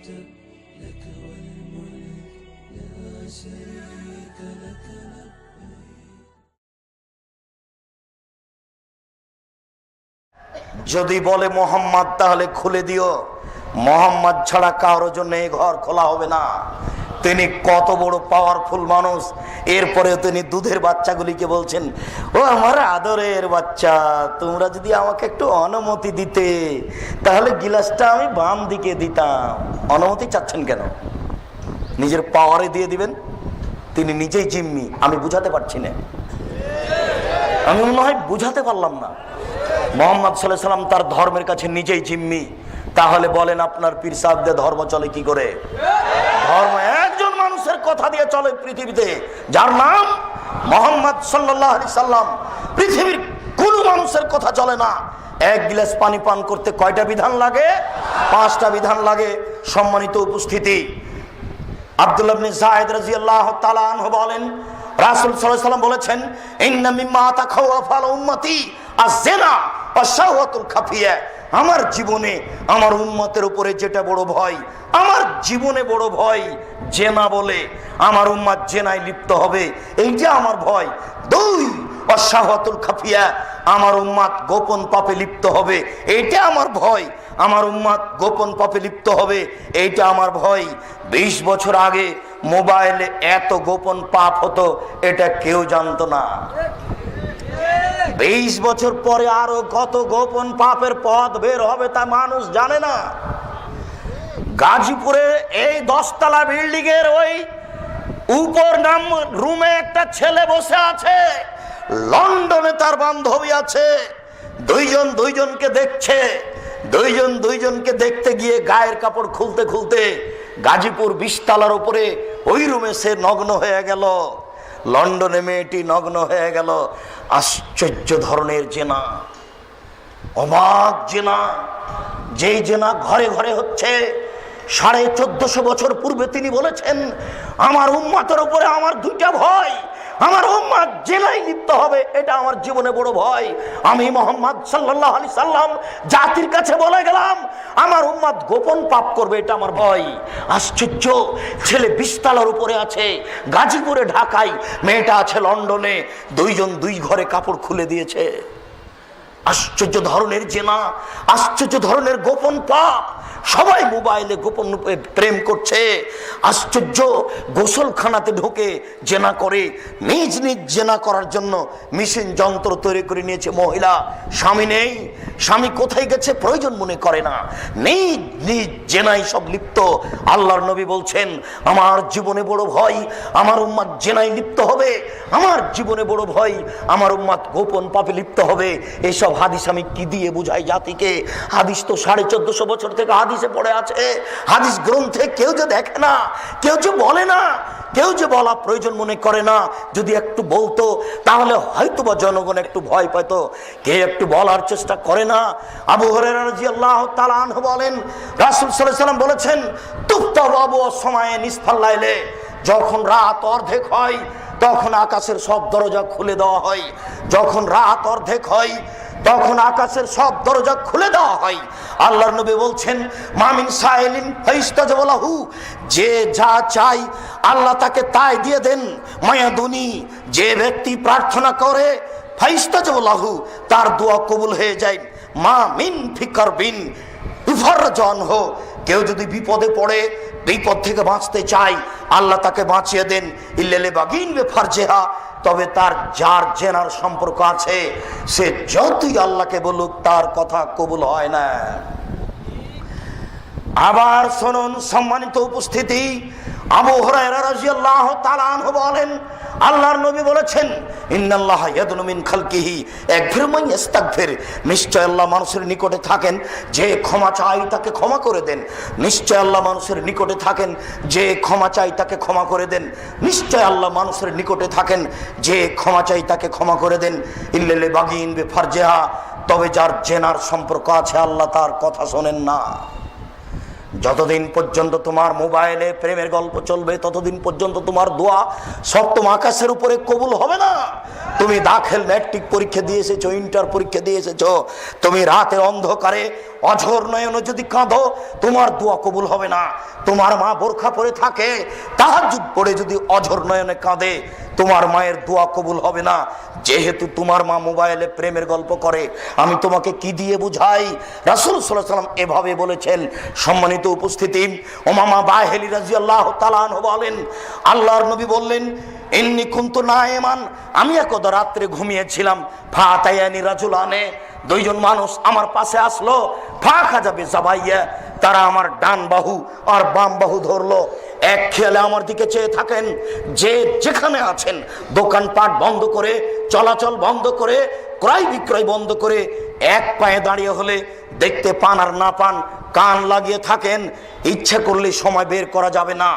الحمد لك والملك لا شريك لك যদি বলে মোহাম্মদ তাহলে খুলে দিও, মোহাম্মদ ছাড়া কারোর জন্য এই ঘর খোলা হবে না। তিনি কত বড় পাওয়ারফুল মানুষ, এরপরেও তিনি দুধের বাচ্চাগুলিকে বলছেন, ও আমার আদরের বাচ্চা, তোমরা যদি আমাকে একটু অনুমতি দিতে তাহলে গিলাসটা আমি বাম দিকে দিতাম। অনুমতি চাচ্ছেন কেন? নিজের পাওয়ারে দিয়ে দিবেন। তিনি নিজেই জিম্মি। আমি বুঝাতে পারছি না, আমি মনে হয় বুঝাতে পারলাম না। মোহাম্মদ সাল্লাল্লাহু আলাইহি সাল্লাম তার ধর্মের কাছে নিজেই জিম্মি। তাহলে বলেন আপনার পীর সাহেবদের ধর্ম চলে কি করে? ধর্ম একজন মানুষের কথা দিয়ে চলে পৃথিবীতে, যার নাম মোহাম্মদ সাল্লাল্লাহু আলাইহি সাল্লাম। পৃথিবীর কোন মানুষের কথা চলে না। এক গ্লাস পানি পান করতে কয়টা বিধান লাগে? 5টা বিধান লাগে। সম্মানিত উপস্থিতি, আব্দুল্লাহ ইবনে যায়েদ রাদিয়াল্লাহু তাআলা আনহু বলেন, রাসূল সাল্লাল্লাহু আলাইহি সাল্লাম বলেছেন, ইন্না মিম্মা তাখাওয়াফা উম্মতি আয-যিনা ওয়া শাহওয়াতুল খাফিয়া। আমার জীবনে আমার উম্মতের উপরে যেটা বড় ভয়, আমার জীবনে বড় ভয় জেনা বলে, আমার উম্মত জেনায় লিপ্ত হবে, এইটা আমার ভয়। 2 ওয়া শাহওয়াতুল খাফিয়া, আমার উম্মত গোপন পাপে লিপ্ত হবে, এইটা আমার ভয়। আমার উম্মত গোপন পাপে লিপ্ত হবে, এইটা আমার ভয়। 20 বছর আগে মোবাইলে এত গোপন পাপ হতো, এটা কেউ জানতো না। 20 বছর পরে আরো কত গোপন পাপের পথ বের হবে তা মানুষ জানে না। গাজীপুরে এই 10 তলা বিল্ডিং এর ওই উপর নাম রুমে একটা ছেলে বসে আছে, লন্ডনে তার বান্ধবী আছে, দুইজন দুইজনকে দেখছে। দুইজনকে দেখতে গিয়ে গায়ের কাপড় খুলতে খুলতে গাজীপুর 20 তলার উপরে ওই রুমে সে নগ্ন হয়ে গেল। লন্ডনে মেয়েটি নগ্ন হয়ে গেল। আশ্চর্য ধরনের জেনা, অবাক জেনা, যেই জেনা ঘরে ঘরে হচ্ছে। 1450 বছর পূর্বে তিনি বলেছেন, আমার উম্মতের উপরে আমার 2টা ভয়। আমার উম্মত জেনায় লিপ্ত হবে, এটা আমার জীবনে বড় ভয়। আমি মুহাম্মদ সাল্লাল্লাহু আলাইহি সাল্লাম জাতির কাছে বলে গেলাম, আমার উম্মত গোপন পাপ করবে, এটা আমার ভয়। আশ্চর্য, ছেলে 20 তলার উপরে আছে গাজীপুরে, ঢাকায়, মেয়েটা আছে লন্ডনে। দুইজন দুই ঘরে কাপড় খুলে দিয়েছে। আশ্চর্য ধরনের জেনা, আশ্চর্য ধরনের গোপন পাপ। সবাই মোবাইলে গোপন প্রেম করছে। আশ্চর্য, গোসলখানাতে ঢুকে জেনা করে। নিজ নিজ জেনা করার জন্য মেশিন যন্ত্র তৈরি করে নিয়েছে মহিলা। স্বামী নেই, স্বামী কোথায় গেছে প্রয়োজন মনে করে না, নিজ নিজ জেনাই সব লিপ্ত। আল্লাহর নবী বলছেন, আমার জীবনে বড় ভয় আমার উম্মত জেনায় লিপ্ত হবে, আমার জীবনে বড় ভয় আমার উম্মত গোপন পাপে লিপ্ত হবে। এসব হাদিস আমি কি দিয়ে বুঝাই জাতিকে? হাদিস তো 1450 বছর থেকে হাদিসে পড়ে আছে। হাদিস গ্রন্থে কেউ যে দেখে না, কেউ যে বলে না, কেউ যে বলা প্রয়োজন মনে করে না। যদি একটু বলতো তাহলে হয়তোবা জনগণ একটু ভয় পেত। কে একটু বলার চেষ্টা করে না। আবু হুরায়রা রাদিয়াল্লাহু তাআলা আনহু বলেন, রাসূল সাল্লাল্লাহু আলাইহি সাল্লাম বলেছেন, তুফতাবু সময়ে নিসফাল লাইলে, যখন রাত অর্ধেক হয় তখন আকাশের সব দরজা খুলে দেওয়া হয়। যখন রাত অর্ধেক হয় তখন আকাশের সব দরজা খুলে দেওয়া হয়। আল্লাহর নবী বলছেন, মামিন সাইলিন ফাইস্তাজাবু লাহু, যে যা চাই আল্লাহ তাকে তাই দিয়ে দেন। মায়াদুনি, যে ব্যক্তি প্রার্থনা করে ফাইস্তাজাবু লাহু, তার দোয়া কবুল হয়ে যায়। মা মিন ফিকারবিন ইফারজান হো, কেউ যদি বিপদে পড়ে, বিপদ থেকে বাঁচতে চায়, আল্লাহ তাকে বাঁচিয়ে দেন। ইল্লাল বাগিন বেফারজেহা, তবে তার যার জেনার সম্পর্ক আছে সে যতই আল্লাহকে বলুক তার কথা কবুল হয় না। আবার শুনুন সম্মানিত উপস্থিতি, আবু হুরায়রা রাদিয়াল্লাহু তাআলা আনহু বলেন, আল্লাহর নবী বলেছেন, ইন্নাল্লাহা ইয়াদনু মিন খালকিহি ইয়াগফিরু মান ইস্তাগফির, নিশ্চয় আল্লাহ মানুষের নিকটে থাকেন যে ক্ষমা চায় তাকে ক্ষমা করে দেন। নিশ্চয় আল্লাহ মানুষের নিকটে থাকেন যে ক্ষমা চায় তাকে ক্ষমা করে দেন। নিশ্চয় আল্লাহ মানুষের নিকটে থাকেন যে ক্ষমা চায় তাকে ক্ষমা করে দেন। ইল্লাল বাগিন বেফারজেহা, তবে যার জেনার সম্পর্ক আছে আল্লাহ তার কথা শোনেন না। যতদিন পর্যন্ত তোমার মোবাইলে প্রেমের গল্প চলবে ততদিন পর্যন্ত তোমার দোয়া সপ্তম আকাশের উপরে কবুল হবে না। তুমি দাখিল ম্যাট্রিক পরীক্ষা দিয়ে এসেছো, ইন্টার পরীক্ষা দিয়ে এসেছো, তুমি রাতের অন্ধকারে অঝোর নয়নে যদি কাঁদো, তোমার দোয়া কবুল হবে না। তোমার মা বোরখা পরে থাকে, তাহাজ্জুদ পড়ে যদি অঝোর নয়নে কাঁদে, তোমার মায়ের দোয়া কবুল হবে না। যেহেতু তোমার মা মোবাইলে প্রেমের গল্প করে, আমি তোমাকে কি দিয়ে বুঝাই? রাসূল সাল্লাল্লাহু আলাইহি ওয়াসাল্লাম এভাবে বলেছেন। সম্মানিত উপস্থিতি, উমামা বাহিলী রাদিয়াল্লাহু তাআলা আনহু বলেন, আল্লাহর নবী বললেন, ইন্নী কুনতু নাইমান, আমি একদা রাত্রে ঘুমিয়েছিলাম, ফাতায়ানি রাজুলানে, দুইজন মানুষ আমার পাশে আসলো, ফাঁকা যাবে জাবাইয়া, তারা আমার ডান বাহু আর বাম বাহু ধরলো। এক খেয়ালে আমার দিকে চেয়ে থাকেন, যে যেখানে আছেন দোকানপাট বন্ধ করে, চলাচল বন্ধ করে, ক্রয় বিক্রয় বন্ধ করে এক পায়ে দাঁড়িয়ে হলে দেখতে পান আর না পান, কান লাগিয়ে থাকেন। ইচ্ছা করলে সময় বের করা যাবে না।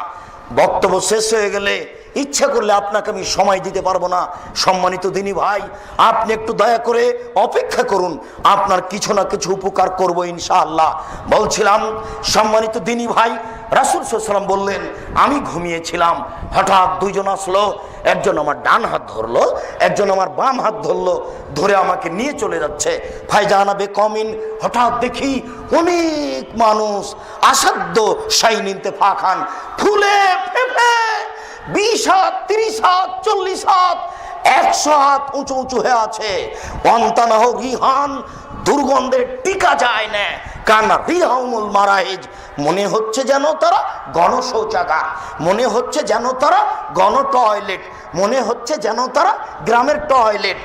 বক্তব্য শেষ হয়ে গেলে ইচ্ছা করলে আপনাকে আমি সময় দিতে পারবো না। সম্মানিত দিনী ভাই, আপনি একটু দয়া করে অপেক্ষা করুন, আপনার কিছু না কিছু উপকার করবো ইনশাআল্লাহ। বলছিলাম, সম্মানিত দিনী ভাই, রাসূল সাল্লাল্লাহু আলাইহি ওয়াসাল্লাম বললেন, আমি ঘুমিয়েছিলাম, হঠাৎ দুইজন আসলো, একজন আমার ডান হাত ধরলো, একজন আমার বাম হাত ধরলো, ধরে আমাকে নিয়ে চলে যাচ্ছে। ফাইজানা বেকমিন, হঠাৎ দেখি অনেক মানুষ আসাধ্য শাইনিনতে ফাখান, ফুলে ফেপে 20 হাত, 30 হাত, 40 হাত, 100 হাত উঁচু উঁচু হয়ে আছে। অন্তানাহ রিহান, দুর্গন্ধে টিকা যায় না। কান্না রিহাউমুল মারাইজ, মনে হচ্ছে যেন তারা গণশৌচাগার, মনে হচ্ছে যেন তারা গণ টয়লেট, মনে হচ্ছে যেন তারা গ্রামের টয়লেট।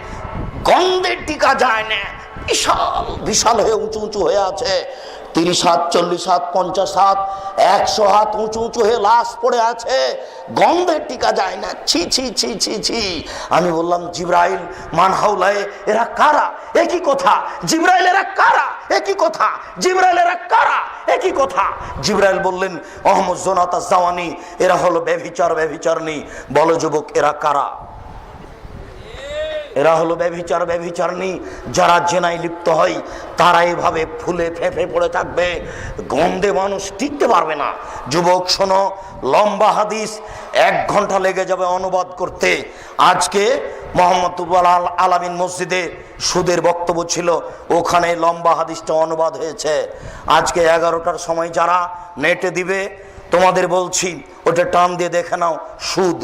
গন্ধে টিকা যায় না, বিশাল বিশাল হয়ে উঁচু উঁচু হয়ে আছে। 30 হাত, 40 হাত, 50 হাত, 100 হাত উঁচু উঁচু হয়ে লাশ পড়ে আছে, গন্ধে টিকা যায় না। ছি ছি ছি ছি ছি। আমি বললাম, জিবরাইল মান হাউলায়ে, এরা কারা? একই কথা। জিবরাইল, এরা কারা? একই কথা। জিবরাইল, এরা কারা? একই কথা। জিবরাইল বললেন, আহমদ জোনাতা জাওয়ানি, এরা হলো ব্যভিচার ব্যভিচারনী। বলো যুবক, এরা কারা? এরা হলো ব্যভিচার ব্যভিচারনী। যারা জেনায় লিপ্ত হয় তারা এভাবে ফুলে ফেঁপে পড়ে থাকবে, গন্ধে মানুষ টিকতে পারবে না। যুবক শোনো, লম্বা হাদিস, 1 ঘন্টা লেগে যাবে অনুবাদ করতে। আজকে মোহাম্মদুল আলামিন মসজিদে সুদের বক্তব্য ছিল, ওখানে লম্বা হাদিসটা অনুবাদ হয়েছে। আজকে 11টার সময় যারা নেটে দিবে, তোমাদের বলছি ওটা টান দিয়ে দেখে নাও। সুদ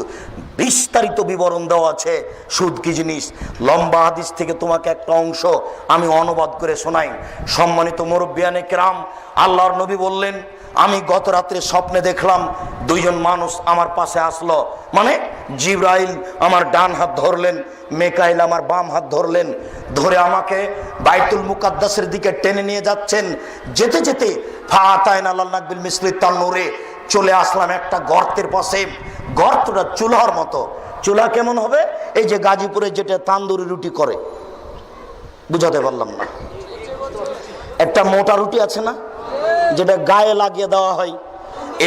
বিস্তারিত বিবরণ দেওয়া আছে, সুদ কি জিনিস। লম্বা হাদিস থেকে তোমাকে একটা অংশ আমি অনুবাদ করে শোনাই। সম্মানিত মুরব্বিয়ানে কেরাম, আল্লাহর নবী বললেন, আমি গত রাত্রে স্বপ্নে দেখলাম দুইজন মানুষ আমার পাশে আসলো, মানে জিবরাইল আমার ডান হাত ধরলেন, মেকাইল আমার বাম হাত ধরলেন, ধরে আমাকে বাইতুল মুকাদ্দাসের দিকে টেনে নিয়ে যাচ্ছেন। যেতে যেতে ফাতাইন আল্লাহ নাকবিল মিসলি তান্নুরে, চলে আসলাম একটা গর্তের পাশে। গর্তটা চুলার মতো। চুলা কেমন হবে? এই যে গাজীপুরে যেটা তান্দুরি রুটি করে, বুঝাতে পারলাম না, একটা মোটা রুটি আছে না, যেটা গায়ে লাগিয়ে দেওয়া হয়,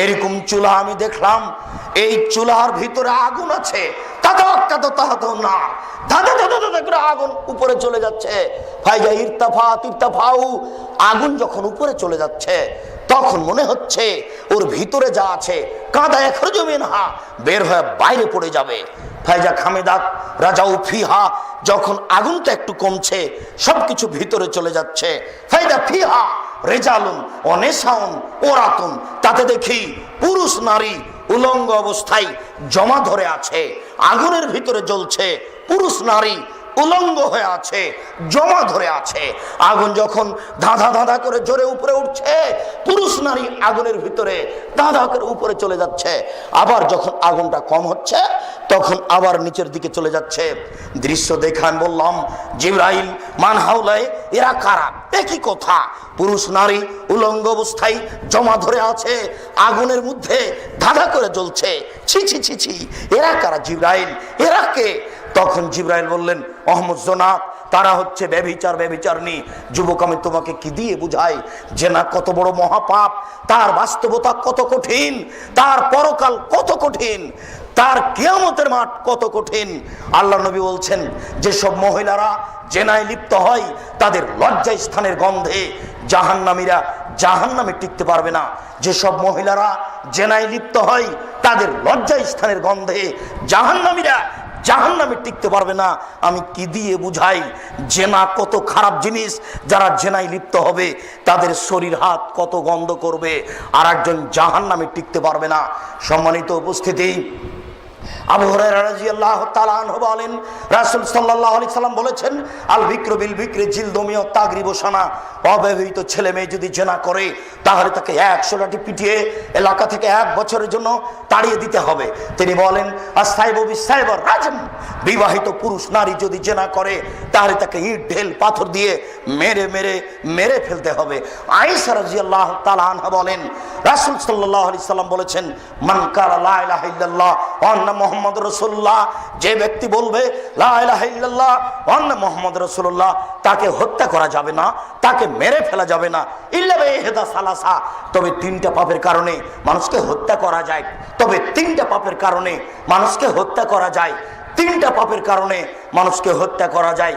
এরকম চুলা আমি দেখলাম। এই চুলার ভিতরে আগুন আছে, আগুন উপরে চলে যাচ্ছে। আগুন যখন উপরে চলে যাচ্ছে, তখন মনে হচ্ছে ওর ভিতরে যা আছে কাদা এখরজু মিনহা, বের হয়ে বাইরে পড়ে যাবে। ফাইজা খামেদাত রাজাউ ফিহা, যখন আগুনটা একটু কমছে, সবকিছু ভিতরে চলে যাচ্ছে। ফাইদা ফিহা রেজালুন অনেসাউন ওরাতুন, তাতে দেখি পুরুষ নারী উলঙ্গ অবস্থায় জমা ধরে আছে, আগুনের ভিতরে জ্বলছে। পুরুষ নারী উলঙ্গ হয়ে আছে, জমা ধরে আছে। আগুন যখন ধাঁধা ধাঁধা করে জোরে উপরে উঠছে, পুরুষ নারী আগুনের ভিতরে ধাঁধা করে উপরে চলে যাচ্ছে। আবার যখন আগুনটা কম হচ্ছে, তখন আবার নিচের দিকে চলে যাচ্ছে। দৃশ্য দেখে আমি বললাম, জিবরাইল মান হাউলায়ে, এরা কারা? একই কথা। পুরুষ নারী উলঙ্গ অবস্থায় জমা ধরে আছে, আগুনের মধ্যে ধাঁধা করে জ্বলছে। ছি ছি ছি ছি, এরা কারা জিবরাইল? এরা কে? তখন জিবরাইল বললেন, আহমদ জোনাত, তারা হচ্ছে ব্যভিচার ব্যভিচারনী। যুবক, আমি তোমাকে কি দিয়ে বুঝাই যে না কত বড় মহাপাপ, তার বাস্তবতা কত কঠিন, তার পরকাল কত কঠিন, তার কিয়ামতের মাঠ কত কঠিন। আল্লাহ নবী বলছেন, যেসব মহিলারা জেনায় লিপ্ত হয় তাদের লজ্জা স্থানের গন্ধে জাহান্নামীরা জাহান্নামে টিকতে পারবে না। যেসব মহিলারা জেনায় লিপ্ত হয় তাদের লজ্জা স্থানের গন্ধে জাহান্নামীরা জাহান্নামে টিকতে পারবে না। আমি কি দিয়ে বুঝাই জেনা কত খারাপ জিনিস। যারা জেনায় লিপ্ত হবে তাদের শরীর হাত কত গন্ধ করবে, আর একজন জাহান্নামে টিকতে পারবে না। সম্মানিত উপস্থিতি, আবু হুরায়রা রাদিয়াল্লাহু তাআলা আনহু বলেন, রাসূল সাল্লাল্লাহু আলাইহি সাল্লাম বলেছেন, আল বিক্রু বিল বিক্রি জিলদুমি ও তাগরিবু সানা। অবিবাহিত ছেলে মেয়ে যদি জেনা করে তাহলে তাকে 100 লাঠি পিটিয়ে এলাকা থেকে 1 বছরের জন্য তাড়িয়ে দিতে হবে। তিনি বলেন, আস-সাইবু বিস-সাইবার রাজম। বিবাহিত পুরুষ নারী যদি জেনা করে তাহলে তাকে ইট ঢেল পাথর দিয়ে মেরে মেরে মেরে ফেলতে হবে। আয়েশা রাদিয়াল্লাহু তাআলা আনহা বলেন, রাসূল সাল্লাল্লাহু আলাইহি সাল্লাম বলেছেন, মান কালা লা ইলাহা ইল্লাল্লাহ ওয়া আন্না মুহাম্মাদুর রাসূলুল্লাহ, যে ব্যক্তি বলবে লা ইলাহা ইল্লাল্লাহ ওয়া আন্না মুহাম্মাদুর রাসূলুল্লাহ, তাকে হত্যা করা যাবে না, তাকে মেরে ফেলা যাবে না। ইল্লা বিহিদা সালাসা, তবে 3টা পাপের কারণে মানুষকে হত্যা করা যায়। তবে 3টা পাপের কারণে মানুষকে হত্যা করা যায়। 3টা পাপের কারণে মানুষকে হত্যা করা যায়।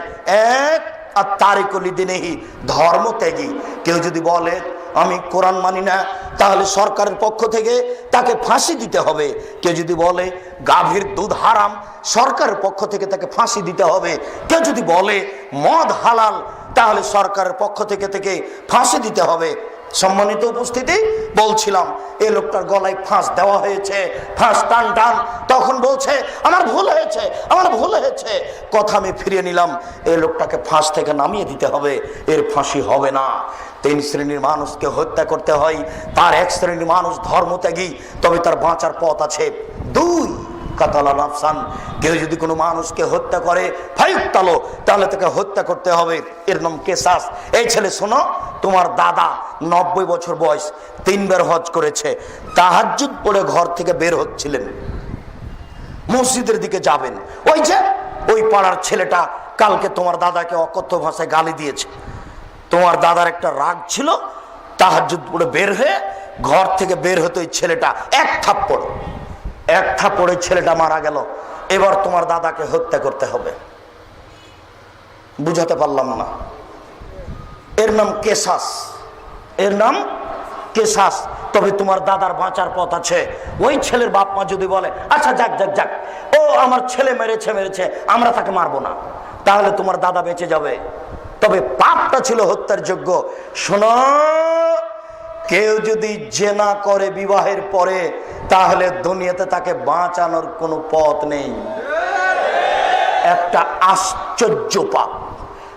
এক, আর তারিকুল লিদিনিহি, ধর্মত্যাগী। কেউ যদি বলে আমি কোরআন মানি না, তাহলে সরকারের পক্ষ থেকে তাকে ফাঁসি দিতে হবে। কেউ যদি বলে গাভীর দুধ হারাম, সরকারের পক্ষ থেকে তাকে ফাঁসি দিতে হবে। কেউ যদি বলে মদ হালাল, তাহলে সরকারের পক্ষ থেকে ফাঁসি দিতে হবে। সম্মানিত উপস্থিতি, বলছিলাম এই লোকটার গলায় ফাঁস দেওয়া হয়েছে, ফাঁস টান টান। তখন বলছে আমার ভুল হয়েছে, আমার ভুল হয়েছে। কথা আমি ফিরিয়ে নিলাম, এই লোকটাকে ফাঁস থেকে নামিয়ে দিতে হবে, এর ফাঁসি হবে না। 3 শ্রেণীর মানুষকে হত্যা করতে হয়। তার 1 শ্রেণীর মানুষ ধর্মত্যাগী, তবে তার বাঁচার পথ আছে। 2, কাতালা নাফসান, কেউ যদি কোনো মানুষকে হত্যা করে ফায়ুক্তালো, তাহলে তাকে হত্যা করতে হবে, এর নাম কিসাস। এই ছেলে শোনো, তোমার দাদা 90 বছর বয়স, 3 বার হজ করেছে, তাহাজ্জুদ পড়ে ঘর থেকে বের হচ্ছিলেন, মসজিদের দিকে যাবেন, ওই যে ওই পাড়ার ছেলেটা কালকে তোমার দাদাকে অকথ্য ভাষায় গালি দিয়েছে। তোমার দাদার একটা রাগ ছিল, তাহাজ্জুদ পড়ে বের হয়ে ঘর থেকে বের হতে ওই ছেলেটা এক থাপ্পড়ে ছেলেটা মারা গেল। এবার তোমার দাদাকে হত্যা করতে হবে। বুঝাতে পারলাম না? এর নাম কেসাস, এর নাম কেসাস। তবে তোমার দাদার বাঁচার পথ আছে। ওই ছেলের বাপ মা যদি বলে আচ্ছা যাক যাক যাক, ও আমার ছেলে মেরেছে, আমরা তাকে মারবো না, তাহলে তোমার দাদা বেঁচে যাবে। তবে পাপটা ছিল হত্যার যোগ্য। শোনো, কেউ যদি জেনা করে বিবাহের পরে, তাহলে দুনিয়াতে তাকে বাঁচানোর কোনো পথ নেই। একটা আশ্চর্য পাপ,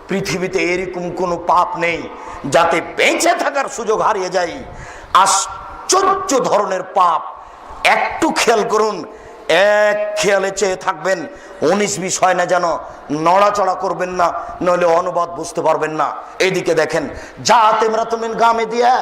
পৃথিবীতে এরকম কোনো পাপ নেই যাতে বেঁচে থাকার সুযোগ হারিয়ে যায়। আশ্চর্য ধরনের পাপ। একটু খেয়াল করুন, এক খেয়ালে চেয়ে থাকবেন, 19-20 হয় না যেন, নড়াচড়া করবেন না, নইলে অনুবাদ বুঝতে পারবেন না। এইদিকে দেখেন, জাতিমরাতুমিন গামেদিয়া,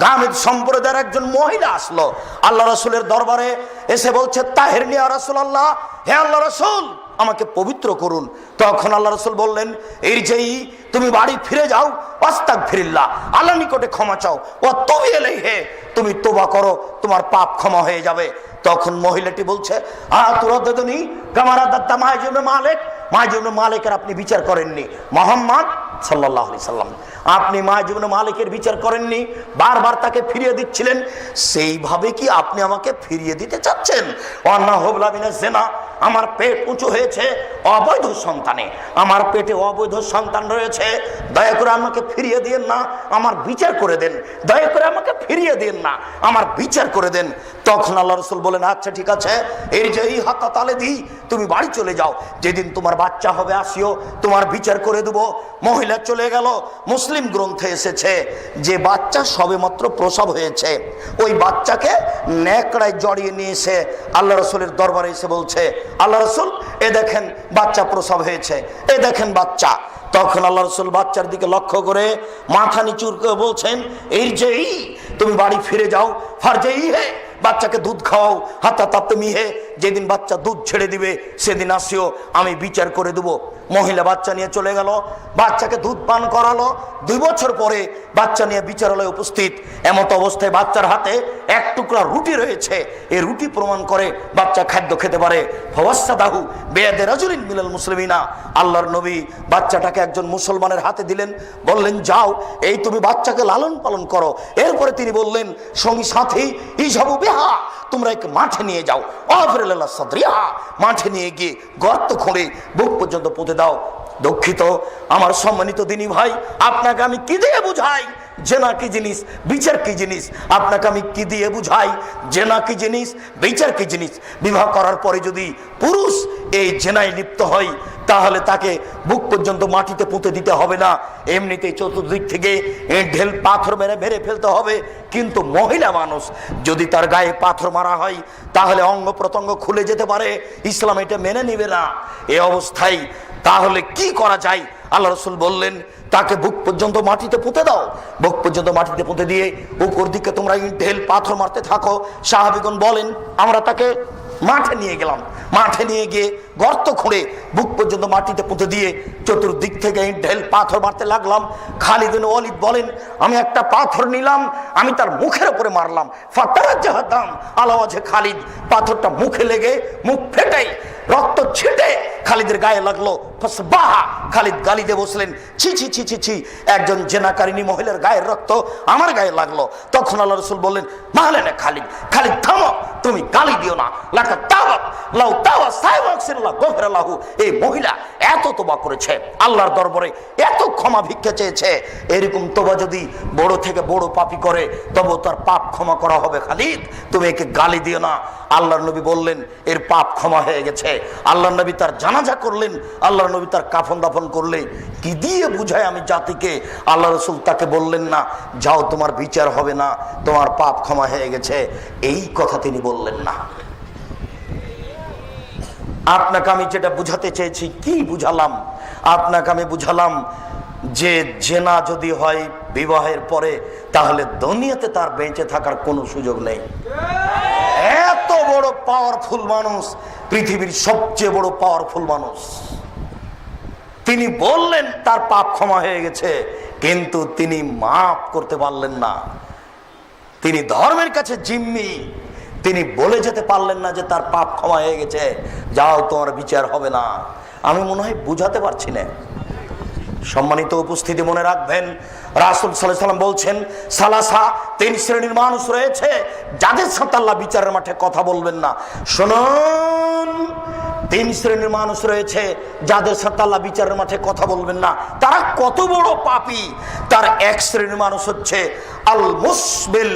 গামেদ সম্প্রদায়ের একজন মহিলা আসলো আল্লাহ রাসূলের দরবারে, এসে বলছে তাহেরনি ইয়া রাসূলুল্লাহ, হে আল্লাহ রাসূল, আমাকে পবিত্র করুন। তখন আল্লাহ রাসূল বললেন, এই যেই তুমি বাড়ি ফিরে যাও, আস্তাগফিরুল্লাহ, আল্লাহর নিকটে ক্ষমা চাও, ও তুবি ইলাইহি, তুমি তওবা করো, তোমার পাপ ক্ষমা হয়ে যাবে। তখন মহিলাটি বলছে, আতুরাদুনি কামারা দাত্তা মাইজুন মালিক, মাইজুন মালিকের আপনি বিচার করেননি, মুহাম্মদ সাল্লাল্লাহু আলাইহি সাল্লাম আপনি মাইজুন মালিকের বিচার করেননি, বারবার তাকে ফিরিয়ে দিচ্ছিলেন, সেইভাবে কি আপনি আমাকে ফিরিয়ে দিতে চাচ্ছেন? ওয়ান্না হুবলা মিনাজ জিনা, আমার পেট উঁচু হয়েছে অবৈধ সন্তানে, আমার পেটে অবৈধ সন্তান রয়েছে, দয়া করে আমাকে ফিরিয়ে দিন না, আমার বিচার করে দেন, দয়া করে আমাকে ফিরিয়ে দিন না, আমার বিচার করে দেন। তখন আল্লাহ রাসূল বলেন, আচ্ছা ঠিক আছে, এই যে এই হাতা তালে দি, তুমি বাড়ি চলে যাও, যেদিন তোমার বাচ্চা হবে আসিও, তোমার বিচার করে দেবো। মহিলা চলে গেল। মুসলিম গ্রন্থে এসেছে যে বাচ্চা সবেমাত্র প্রসব হয়েছে, ওই বাচ্চাকে নেকড়ায় জড়িয়ে নিয়ে এসে আল্লাহ রাসূলের দরবারে এসে বলছে, আল্লাহ রাসূল, এ দেখেন বাচ্চা প্রসব হয়েছে, এ দেখেন বাচ্চা। তখন আল্লাহ রাসূল বাচ্চার দিকে লক্ষ্য করে মাথা নিচু করে বলছেন, এই যে তুমি বাড়ি ফিরে যাও, ফারজেই হে, বাচ্চাকে দুধ খাওয়াও, হাতা তাতে মিহে, যেদিন বাচ্চা দুধ ছেড়ে দিবে সেদিন আসিও, আমি বিচার করে দেবো। মহিলা বাচ্চা নিয়ে চলে গেল, বাচ্চাকে দুধ পান করালো। 2 বছর পরে বাচ্চা নিয়ে বিচারালয়ে উপস্থিত। এমত অবস্থায় বাচ্চার হাতে এক টুকরা রুটি রয়েছে। এই রুটি প্রমাণ করে বাচ্চা খাদ্য খেতে পারে। ফাওয়াসাদাহু বিয়াদি রাজুলিন মিনাল মুসলিমিনা। আল্লাহর নবী বাচ্চাটাকে একজন মুসলমানের হাতে দিলেন, বললেন যাও এই তুমি বাচ্চাকে লালন পালন করো। এরপরে তিনি বললেন সঙ্গী সাথী ইজাবু বিহা, তোমরা একে মাঠে নিয়ে যাও। আফরিল্লাহ সাদরিহা, মাঠে নিয়ে গিয়ে গর্ত খুঁড়ে বুক পর্যন্ত পুঁতে দাও। দুঃখিত আমার সম্মানিত দিনী ভাই, আপনাকে আমি কি দিয়ে বুঝাই জেনা কি জিনিস, বিচার কি জিনিস? আপনাকে আমি কি দিয়ে বুঝাই জেনা কি জিনিস, বিচার কি জিনিস? বিবাহ করার পরে যদি পুরুষ এই জেনায় লিপ্ত হয় তাহলে তাকে বুক পর্যন্ত মাটিতে পুঁতে দিতে হবে না, এমনিতেই চতুর্দিক থেকে ঢেল পাথর মেরে মেরে ফেলতে হবে। কিন্তু মহিলা মানুষ যদি তার গায়ে পাথর মারা হয় তাহলে অঙ্গ প্রত্যঙ্গ খুলে যেতে পারে, ইসলাম এটা মেনে নিবে না। এই অবস্থায় তাহলে কি করা যায়? আল্লাহ রাসূল বললেন তাকে বুক পর্যন্ত মাটিতে পুঁতে দাও। বুক পর্যন্ত মাটিতে পুঁতে দিয়ে উপর দিকে তোমরা ঢেল পাথর মারতে থাকো। সাহাবীগণ বলেন আমরা তাকে মাঠে নিয়ে গেলাম, মাঠে নিয়ে গিয়ে গর্ত খুঁড়ে বুক পর্যন্ত মাটিতে পুঁতে দিয়ে চতুর্দিক থেকে ঢেল পাথর মারতে লাগলাম। খালিদ বিন ওয়ালিদ বলেন আমি একটা পাথর নিলাম, আমি তার মুখের উপরে মারলাম। ফাতারাজ্জাহাদাম আলা ওয়াজহি খালিদ, পাথরটা মুখে লেগে মুখ ফেটে রক্ত ছিটে খালিদের গায়ে লাগলো। ফাসবাহা, খালিদ গালি দিয়ে বসলেন ছি ছি ছি ছি ছি, একজন জেনাকারিনী মহিলার গায়ের রক্ত আমার গায়ে লাগলো। তখন আল্লাহ রাসূল বললেন মাহলেনা খালিদ, খালিদ থামো, তুমি গালি দিও না। লাকা তাওয়াত লাউ তাওয়া সাইবাকসিল্লাহ গফরালাহু, এই মহিলা এত তওবা করেছে, আল্লাহর দরবারে এত ক্ষমা ভিক্ষা চেয়েছে, এরকম তওবা যদি বড় থেকে বড় পাপী করে তবে তার পাপ ক্ষমা করা হবে। খালিদ তুমি একে গালি দিও না। আল্লাহর নবী বললেন এর পাপ ক্ষমা হয়ে গেছে। আল্লাহর নবী তার জানাজা করলেন, আল্লাহর নবী তার কাফন দাফন করলে। কি দিয়ে বুঝায় আমি জাতিকে? আল্লাহ রাসূল তাকে বললেন না যাও তোমার বিচার হবে না, তোমার পাপ ক্ষমা হয়ে গেছে, এই কথা তিনি বললেন না। আপনাকে আমি যেটা বুঝাতে চেয়েছি কি বুঝালাম? আপনাকে আমি বুঝালাম যে জেনা যদি হয় বিবাহের পরে তাহলে দুনিয়াতে তার বেঁচে থাকার কোনো সুযোগ নেই। এত বড় পাওয়ারফুল মানুষ, পৃথিবীর সবচেয়ে বড় পাওয়ারফুল মানুষ, তিনি বললেন তার পাপ ক্ষমা হয়ে গেছে, কিন্তু তিনি মাফ করতে পারলেন না। তিনি ধর্মের কাছে জিম্মি, তিনি বলে যেতে পারলেন না যে তার পাপ ক্ষমা হয়ে গেছে, যাও তোমার বিচার হবে না। আমি মনে হয় বুঝাতে পারছি না। সম্মানিত উপস্থিতি মনে রাখবেন রাসূল সাল্লাল্লাহু আলাইহি ওয়াসাল্লাম বলছেন সালাসা, 3 শ্রেণীর মানুষ রয়েছে যাদের সাথে আল্লাহ বিচারের মাঠে কথা বলবেন না। শুনুন, 3 শ্রেণীর মানুষ রয়েছে যাদের সাথে আল্লাহ বিচারের মাঠে কথা বলবেন না। তারা কত বড় পাপী? তার 1 শ্রেণীর মানুষ হচ্ছে আল মুসবিল,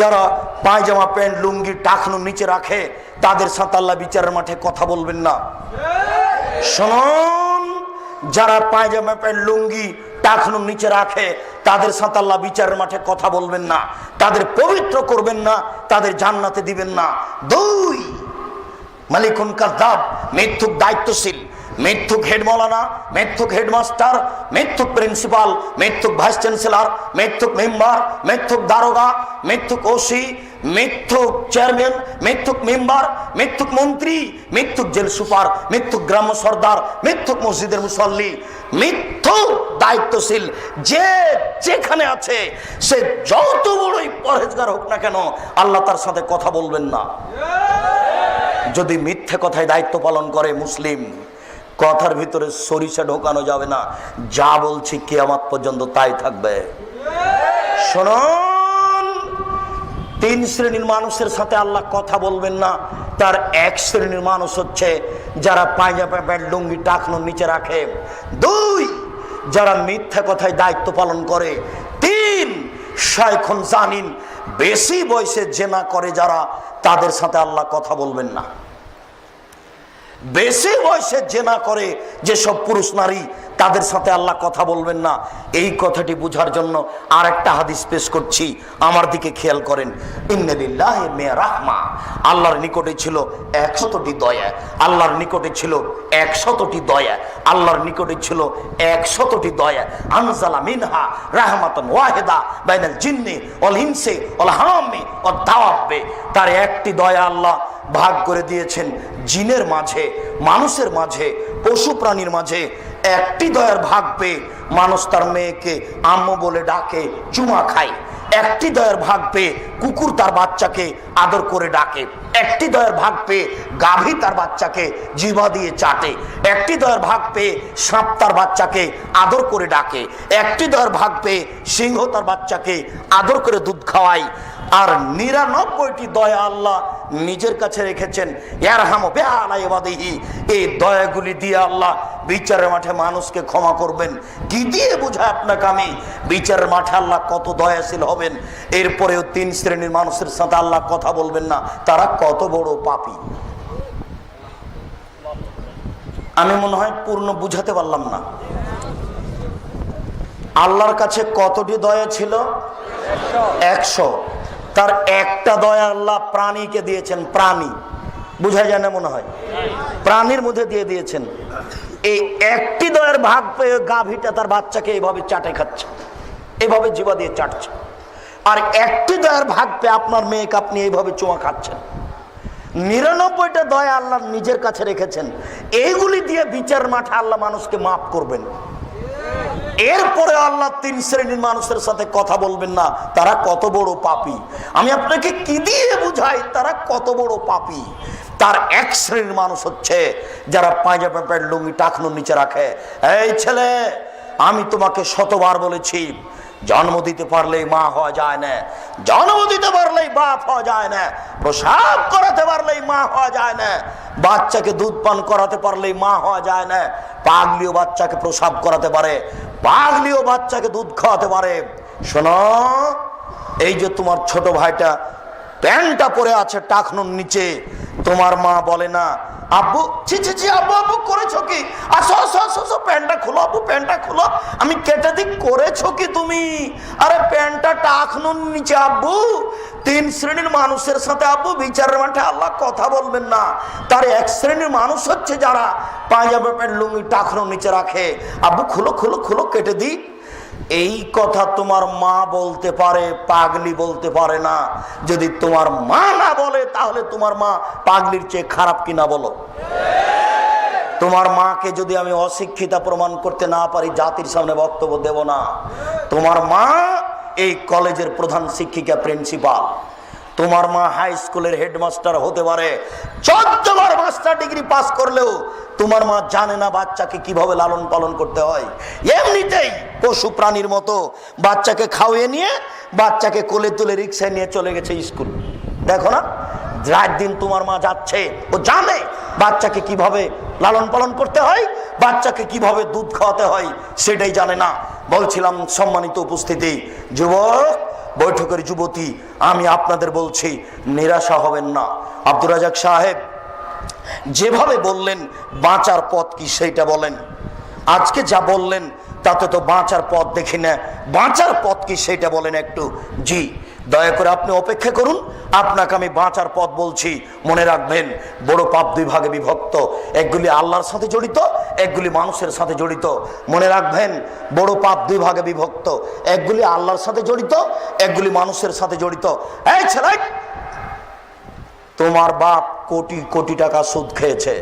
যারা পায়জামা প্যান্ট লুঙ্গি টাকনুর নিচে রাখে, তাদের সাথে আল্লাহ বিচারের মাঠে কথা বলবেন না। শুনুন, যারা পায়জামা প্যান্ট লুঙ্গি টাকনুর নিচে রাখে তাদের সাথে আল্লাহ বিচারের মাঠে কথা বলবেন না, তাদের পবিত্র করবেন না, তাদের জান্নাতে দিবেন না। 2 মালিকুন কাযাব, মিথ্যুক দায়িত্বশীল, মিথ্যুক হেড মৌলানা, মিথ্যুক হেডমাস্টার, মিথ্যুক প্রিন্সিপাল, মিথ্যুক ভাইস চ্যান্সেলর, মিথ্যুক মেম্বার, মিথ্যুক দারোগা, মিথ্যুক ওসি, মিথ্যুক চেয়ারম্যান, মিথ্যুক মেম্বার, মিথ্যুক মন্ত্রী, মিথ্যুক জেল সুপার, মিথ্যুক গ্রাম্য সর্দার, মিথ্যুক মসজিদের মুসল্লি, মিথ্যুক দায়িত্বশীল, যে যেখানে আছে সে যত বড়ই পরহেজগার হোক না কেন আল্লাহ তার সাথে কথা বলবেন না। যদি মিথ্যে কথায় দায়িত্ব পালন করে মুসলিম, কথার ভিতরে সরিষা ঢোকানো যাবে না, যা বলছি কিয়ামত পর্যন্ত তাই থাকবে। শুনুন, 3 শ্রেণীর মানুষের সাথে আল্লাহ কথা বলবেন না। তার 1 শ্রেণীর মানুষ হচ্ছে যারা পায়জামা প্যান্ট লুঙ্গি টাকনুর নিচে রাখে। 2 যারা মিথ্যা কথায় দায়িত্ব পালন করে। 3 শায়খুন জানিন, বেশি বয়সে জেনা করে যারা, তাদের সাথে আল্লাহ কথা বলবেন না। বেশি বয়সে জেনা করে যেসব পুরুষ নারী, তাদের সাথে আল্লাহ কথা বলবেন না। এই কথাটি বুঝার জন্য আরেকটা হাদিস পেশ করছি, আমার দিকে খেয়াল করেন। ইন্নালিল্লাহি মিয়া রাহমা, আল্লাহর নিকটে ছিল 100টি দয়া, আল্লাহর নিকটে ছিল 100টি দয়া, আল্লাহর নিকটে ছিল 100টি দয়া। আনজালা মিনহা রাহমাতান ওয়াহিদা বাইনাল জিন্নি ওয়াল ইনসি ওয়াল হাম্মি ওয়াদ দাওয়াবি, তার একটি দয়া আল্লাহ ভাগ করে দিয়েছেন জিনের মাঝে, মানুষের মাঝে, পশু প্রাণীর মাঝে। একটি দয়ার ভাগ পেয়ে মানুষ তার মেয়েকে আম্মু বলে ডাকে, চুমা খায়। একটি দয়ার ভাগ পেয়ে কুকুর তার বাচ্চাকে আদর করে ডাকে। একটি দয়ার ভাগ পেয়ে গাভী তার বাচ্চাকে জিহ্বা দিয়ে চাটে। একটি দয়ার ভাগ পেয়ে সাপ তার বাচ্চাকে আদর করে ডাকে। একটি দয়ার ভাগ পেয়ে সিংহ তার বাচ্চাকে আদর করে দুধ খাওয়ায়। আর 99টি দয়া আল্লাহ নিজের কাছে রেখেছেন। ইয়ারহামু বিআলা ইবাদিহি, এই দয়াগুলি দিয়ে আল্লাহ বিচারের মাঠে মানুষকে ক্ষমা করবেন। কি দিয়ে বোঝায় আপনাকে আমি বিচারের মাঠে আল্লাহ কত দয়াশীল হবেন? এরপরেও 3 শ্রেণীর মানুষের সাথে আল্লাহ কথা বলবেন না, তারা কত বড় পাপী। আমি মনে হয় পূর্ণ বুঝাতে পারলাম না। আল্লাহর কাছে কতটি দয়া ছিল? 100। তার একটা দয়া আল্লাহ প্রাণীকে দিয়েছেন। প্রাণী বুঝা যায় না মনে হয়, প্রাণীর মধ্যে দিয়ে দিয়েছেন। এই একটি দয়ার ভাগ পেয়ে গাভীটা তার বাচ্চাকে এইভাবে চাটে খাচ্ছে, এইভাবে জিহ্বা দিয়ে চাটছে। আর একটি দয়ার ভাগ পেয়ে আপনার মেয়েকে আপনি এইভাবে চুমা খাচ্ছেন। 99টা দয়া আল্লাহ নিজের কাছে রেখেছেন। এইগুলি দিয়ে বিচার মাঠে আল্লাহ মানুষকে মাফ করবেন। এরপরে আল্লাহ 3 শ্রেণীর মানুষের সাথে কথা বলবেন না, তারা কত বড় পাপী। আমি আপনাকে কি দিয়ে বুঝাই তারা কত বড় পাপী? তার 1 শ্রেণীর মানুষ হচ্ছে যারা পায়জামা প্যান্ট লুঙ্গি টাকনুর নিচে রাখে। এই ছেলে, আমি তোমাকে শতবার বলেছি, জন্ম দিতে পারলেই মা হওয়া যায় না, জন্ম দিতে পারলেই বাপ হওয়া যায় না, প্রসাব করাতে পারলেই মা হওয়া যায় না, বাচ্চাকে দুধ পান করাতে পারলেই মা হওয়া যায় না। পাগলিও বাচ্চাকে প্রসাব করাতে পারে, পাগলিও বাচ্চাকে দুধ খাওয়াতে পারে। শোনো, এই যে তোমার ছোট ভাইটা প্যান্টটা পরে আছে টাকনুর নিচে, তোমার মা বলে না আব্বু ছি ছি ছি আব্বু আব্বু করেছো কি? আসো আসো আসো আসো, প্যান্টটা খুলো আব্বু, প্যান্টটা খুলো, আমি কেটে দিই, করেছো কি তুমি? আরে প্যান্টটা টাকনুর নিচে আব্বু। 3 শ্রেণীর মানুষের সাথে আব্বু বিচারের মাঠে আল্লাহ কথা বলবেন না। তার 1 শ্রেণীর মানুষ হচ্ছে যারা পায়জামা প্যান্ট লুঙ্গি টাকনুর নিচে রাখে, আব্বু খুলো খুলো খুলো, কেটে দিই। এই কথা তোমার মা বলতে পারে, পাগলি বলতে পারে না। যদি তোমার মা না বলে তাহলে তোমার মা পাগলির চেয়ে খারাপ কিনা বলো? তোমার মাকে যদি আমি অশিক্ষিতা প্রমাণ করতে না পারি, জাতির সামনে বক্তব্য দেব না। তোমার মা এই কলেজের প্রধান শিক্ষিকা, প্রিন্সিপাল। তোমার মা হাই স্কুলের হেডমাস্টার হতে পারে, 14 বার মাস্টার ডিগ্রি পাস করলেও তোমার মা জানে না বাচ্চাকে কিভাবে লালন পালন করতে হয়। এমনিতেই পশু প্রাণীর মতো বাচ্চাকে খাওয়িয়ে নিয়ে বাচ্চাকে কোলে তুলে রিক্সায় নিয়ে চলে গেছে স্কুল। দেখো না, রাত দিন তোমার মা যাচ্ছে, ও জানে বাচ্চাকে কিভাবে লালন পালন করতে হয়, বাচ্চাকে কিভাবে দুধ খাওয়াতে হয়, সেটাই জানে না। বলছিলাম সম্মানিত উপস্থিতি, যুবক, বৈঠকের যুবতী, আমি আপনাদের বলছি নিরাশা হবেন না। আব্দুর রাজাক সাহেব যেভাবে বললেন বাঁচার পথ কি সেইটা বলেন। আজকে যা বললেন তাতে তো বাঁচার পথ দেখি না, বাঁচার পথ কি সেইটা বলেন একটু। জি, দয়া করে আপনি অপেক্ষা করুন, আপনাকে আমি বাঁচার পথ বলছি। মনে রাখবেন, বড় পাপ 2 ভাগে বিভক্ত, একগুলি আল্লাহর সাথে জড়িত, একগুলি মানুষের সাথে জড়িত। মনে রাখবেন, বড় পাপ 2 ভাগে বিভক্ত, একগুলি আল্লাহর সাথে জড়িত, একগুলি মানুষের সাথে জড়িত। এই ছেলে, তোমার বাপ কোটি কোটি টাকা সুদ খেয়েছে।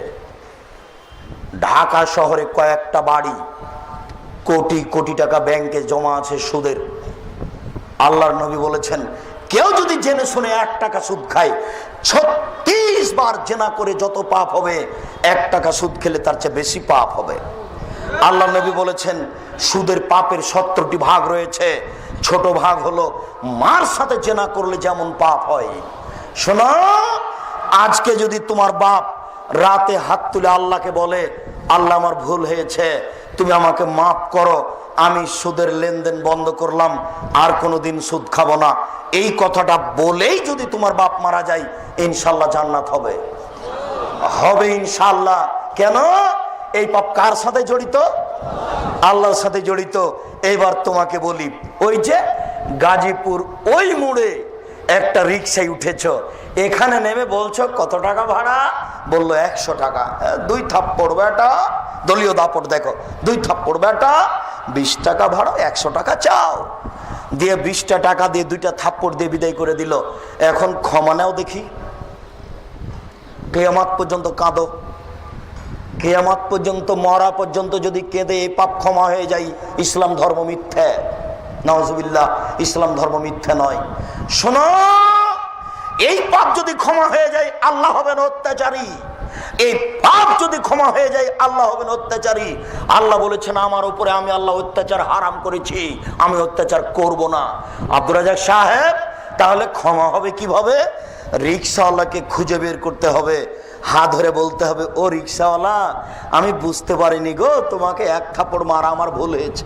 ঢাকা শহরে কয়েকটা বাড়ি, কোটি কোটি টাকা ব্যাংকে জমা আছে সুদের। আল্লাহর নবী বলেছেন, কেউ যদি জেনে শুনে 1 টাকা সুদ খায়, 36 বার জেনা করে যত পাপ হবে, 1 টাকা সুদ খেলে তার চেয়ে বেশি পাপ হবে। আল্লাহর নবী বলেছেন, সুদের পাপের 70টি ভাগ রয়েছে। ছোট ভাগ হলো মার সাথে জেনা করলে যেমন পাপ হয়। শোনো, আজকে যদি তোমার বাপ রাতে হাত তুলে আল্লাহকে বলে, আল্লাহ আমার ভুল হয়েছে, তুমি আমাকে মাফ করো, আমি সুদের লেনদেন বন্ধ করলাম, আর কোনোদিন সুদ খাবো না, এই কথাটা বলেই যদি তোমার বাপ মারা যায়, ইনশাল্লাহ জান্নাত হবে, হবে ইনশাল্লাহ। কেন? এই পাপ কার সাথে জড়িত? আল্লাহর সাথে জড়িত। এবার তোমাকে বলি, ওই যে গাজীপুর ওই মোড়ে একটা রিক্সায় উঠেছ, এখানে নেমে বলছো কত টাকা ভাড়া? বললো 100 টাকা। 2 থাপ্পড় বেটা, দলীয় দাপট দেখো, 2 থাপ্পড় বেটা, 20 টাকা ভাড়া, 100 টাকা চাও। দিয়ে 20টা টাকা দিয়ে 2টা থাপ্পড় দিয়ে বিদায় করে দিল। এখন ক্ষমা নাও দেখি, কিয়ামত পর্যন্ত কাঁদো, কিয়ামত পর্যন্ত, মরা পর্যন্ত যদি কেঁদে এই পাপ ক্ষমা হয়ে যায়, ইসলাম ধর্ম মিথ্যে। নাউজুবিল্লাহ, ইসলাম ধর্ম মিথ্যে নয়। শোনো, এই পাপ যদি ক্ষমা হয়ে যায় আল্লাহ হবেন অত্যাচারী। এই পাপ যদি ক্ষমা হয়ে যায় আল্লাহ হবেন অত্যাচারী। আল্লাহ বলেছেন আমার উপরে আমি আল্লাহ অত্যাচার হারাম করেছি, আমি অত্যাচার করব না। আব্দুর রাজ্জাক সাহেব, তাহলে ক্ষমা হবে কিভাবে? রিক্সাওয়ালাকে খুঁজে বের করতে হবে, হাত ধরে বলতে হবে, ও রিক্সাওয়ালা, আমি বুঝতে পারিনি গো, তোমাকে এক থাপ্পড় মারা আমার ভুল হয়েছে,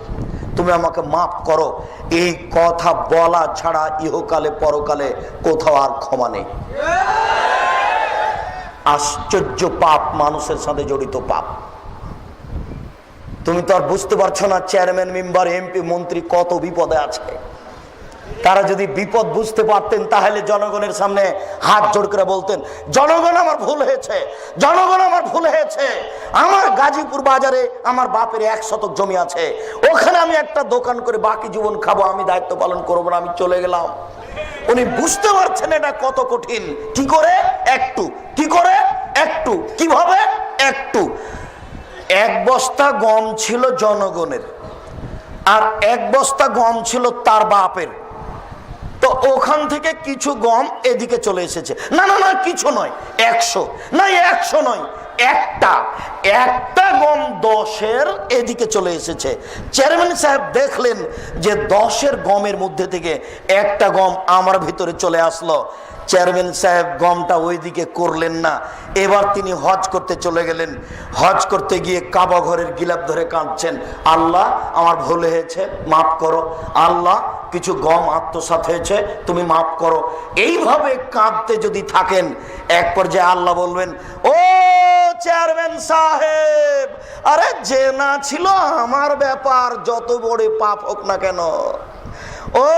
তুমি আমাকে মাফ করো। এই কথা বলা ছাড়া ইহকালে পরকালে কোথাও আর ক্ষমা নেই। আশ্চর্য পাপ, মানুষের সাথে জড়িত পাপ। তুমি তো আর বুঝতে পারছো না চেয়ারম্যান, মেম্বার, এমপি, মন্ত্রী কত বিপদে আছে। তারা যদি বিপদ বুঝতে পারতেন তাহলে জনগণের সামনে হাত জোড় করে বলতেন, জনগণ আমার ভুল হয়েছে, জনগণ আমার ভুল হয়েছে। আমার গাজীপুর বাজারে আমার বাপের 1 শতক জমি আছে, ওখানে আমি একটা দোকান করে বাকি জীবন খাবো, আমি দায়িত্ব পালন করবো না, আমি চলে গেলাম। উনি বুঝতে পারছেন এটা কত কঠিন। কি করে? একটু। কি করে? একটু। কিভাবে? একটু। 1 বস্তা গম ছিল জনগণের, আর 1 বস্তা গম ছিল তার বাপের। তো ওখান থেকে কিছু গম এদিকে চলে এসেছে। না না না, কিছু নয়, 100 না, 100 নয়, একটা গম 10-এর এদিকে চলে এসেছে। চেয়ারম্যান সাহেব দেখলেন যে 10-এর গমের মধ্যে থেকে একটা গম আমার ভিতরে চলে আসলো। চেয়ারম্যান সাহেব গমটা ওইদিকে করলেন না, এবার তিনি হজ করতে চলে গেলেন। হজ করতে গিয়ে কাবা ঘরের গিলাপ ধরে কাঁদছেন, আল্লাহ আমার ভুল হয়েছে, মাফ করো, আল্লাহ কিছু গম আত্মসাৎ হয়েছে, তুমি মাফ করো। এইভাবে কাঁদতে যদি থাকেন, এক পর্যায়ে আল্লাহ বলবেন, ও চেয়ারম্যান সাহেব, আরে যে না ছিল আমার ব্যাপার, যত বড় পাপ হোক না কেন। ও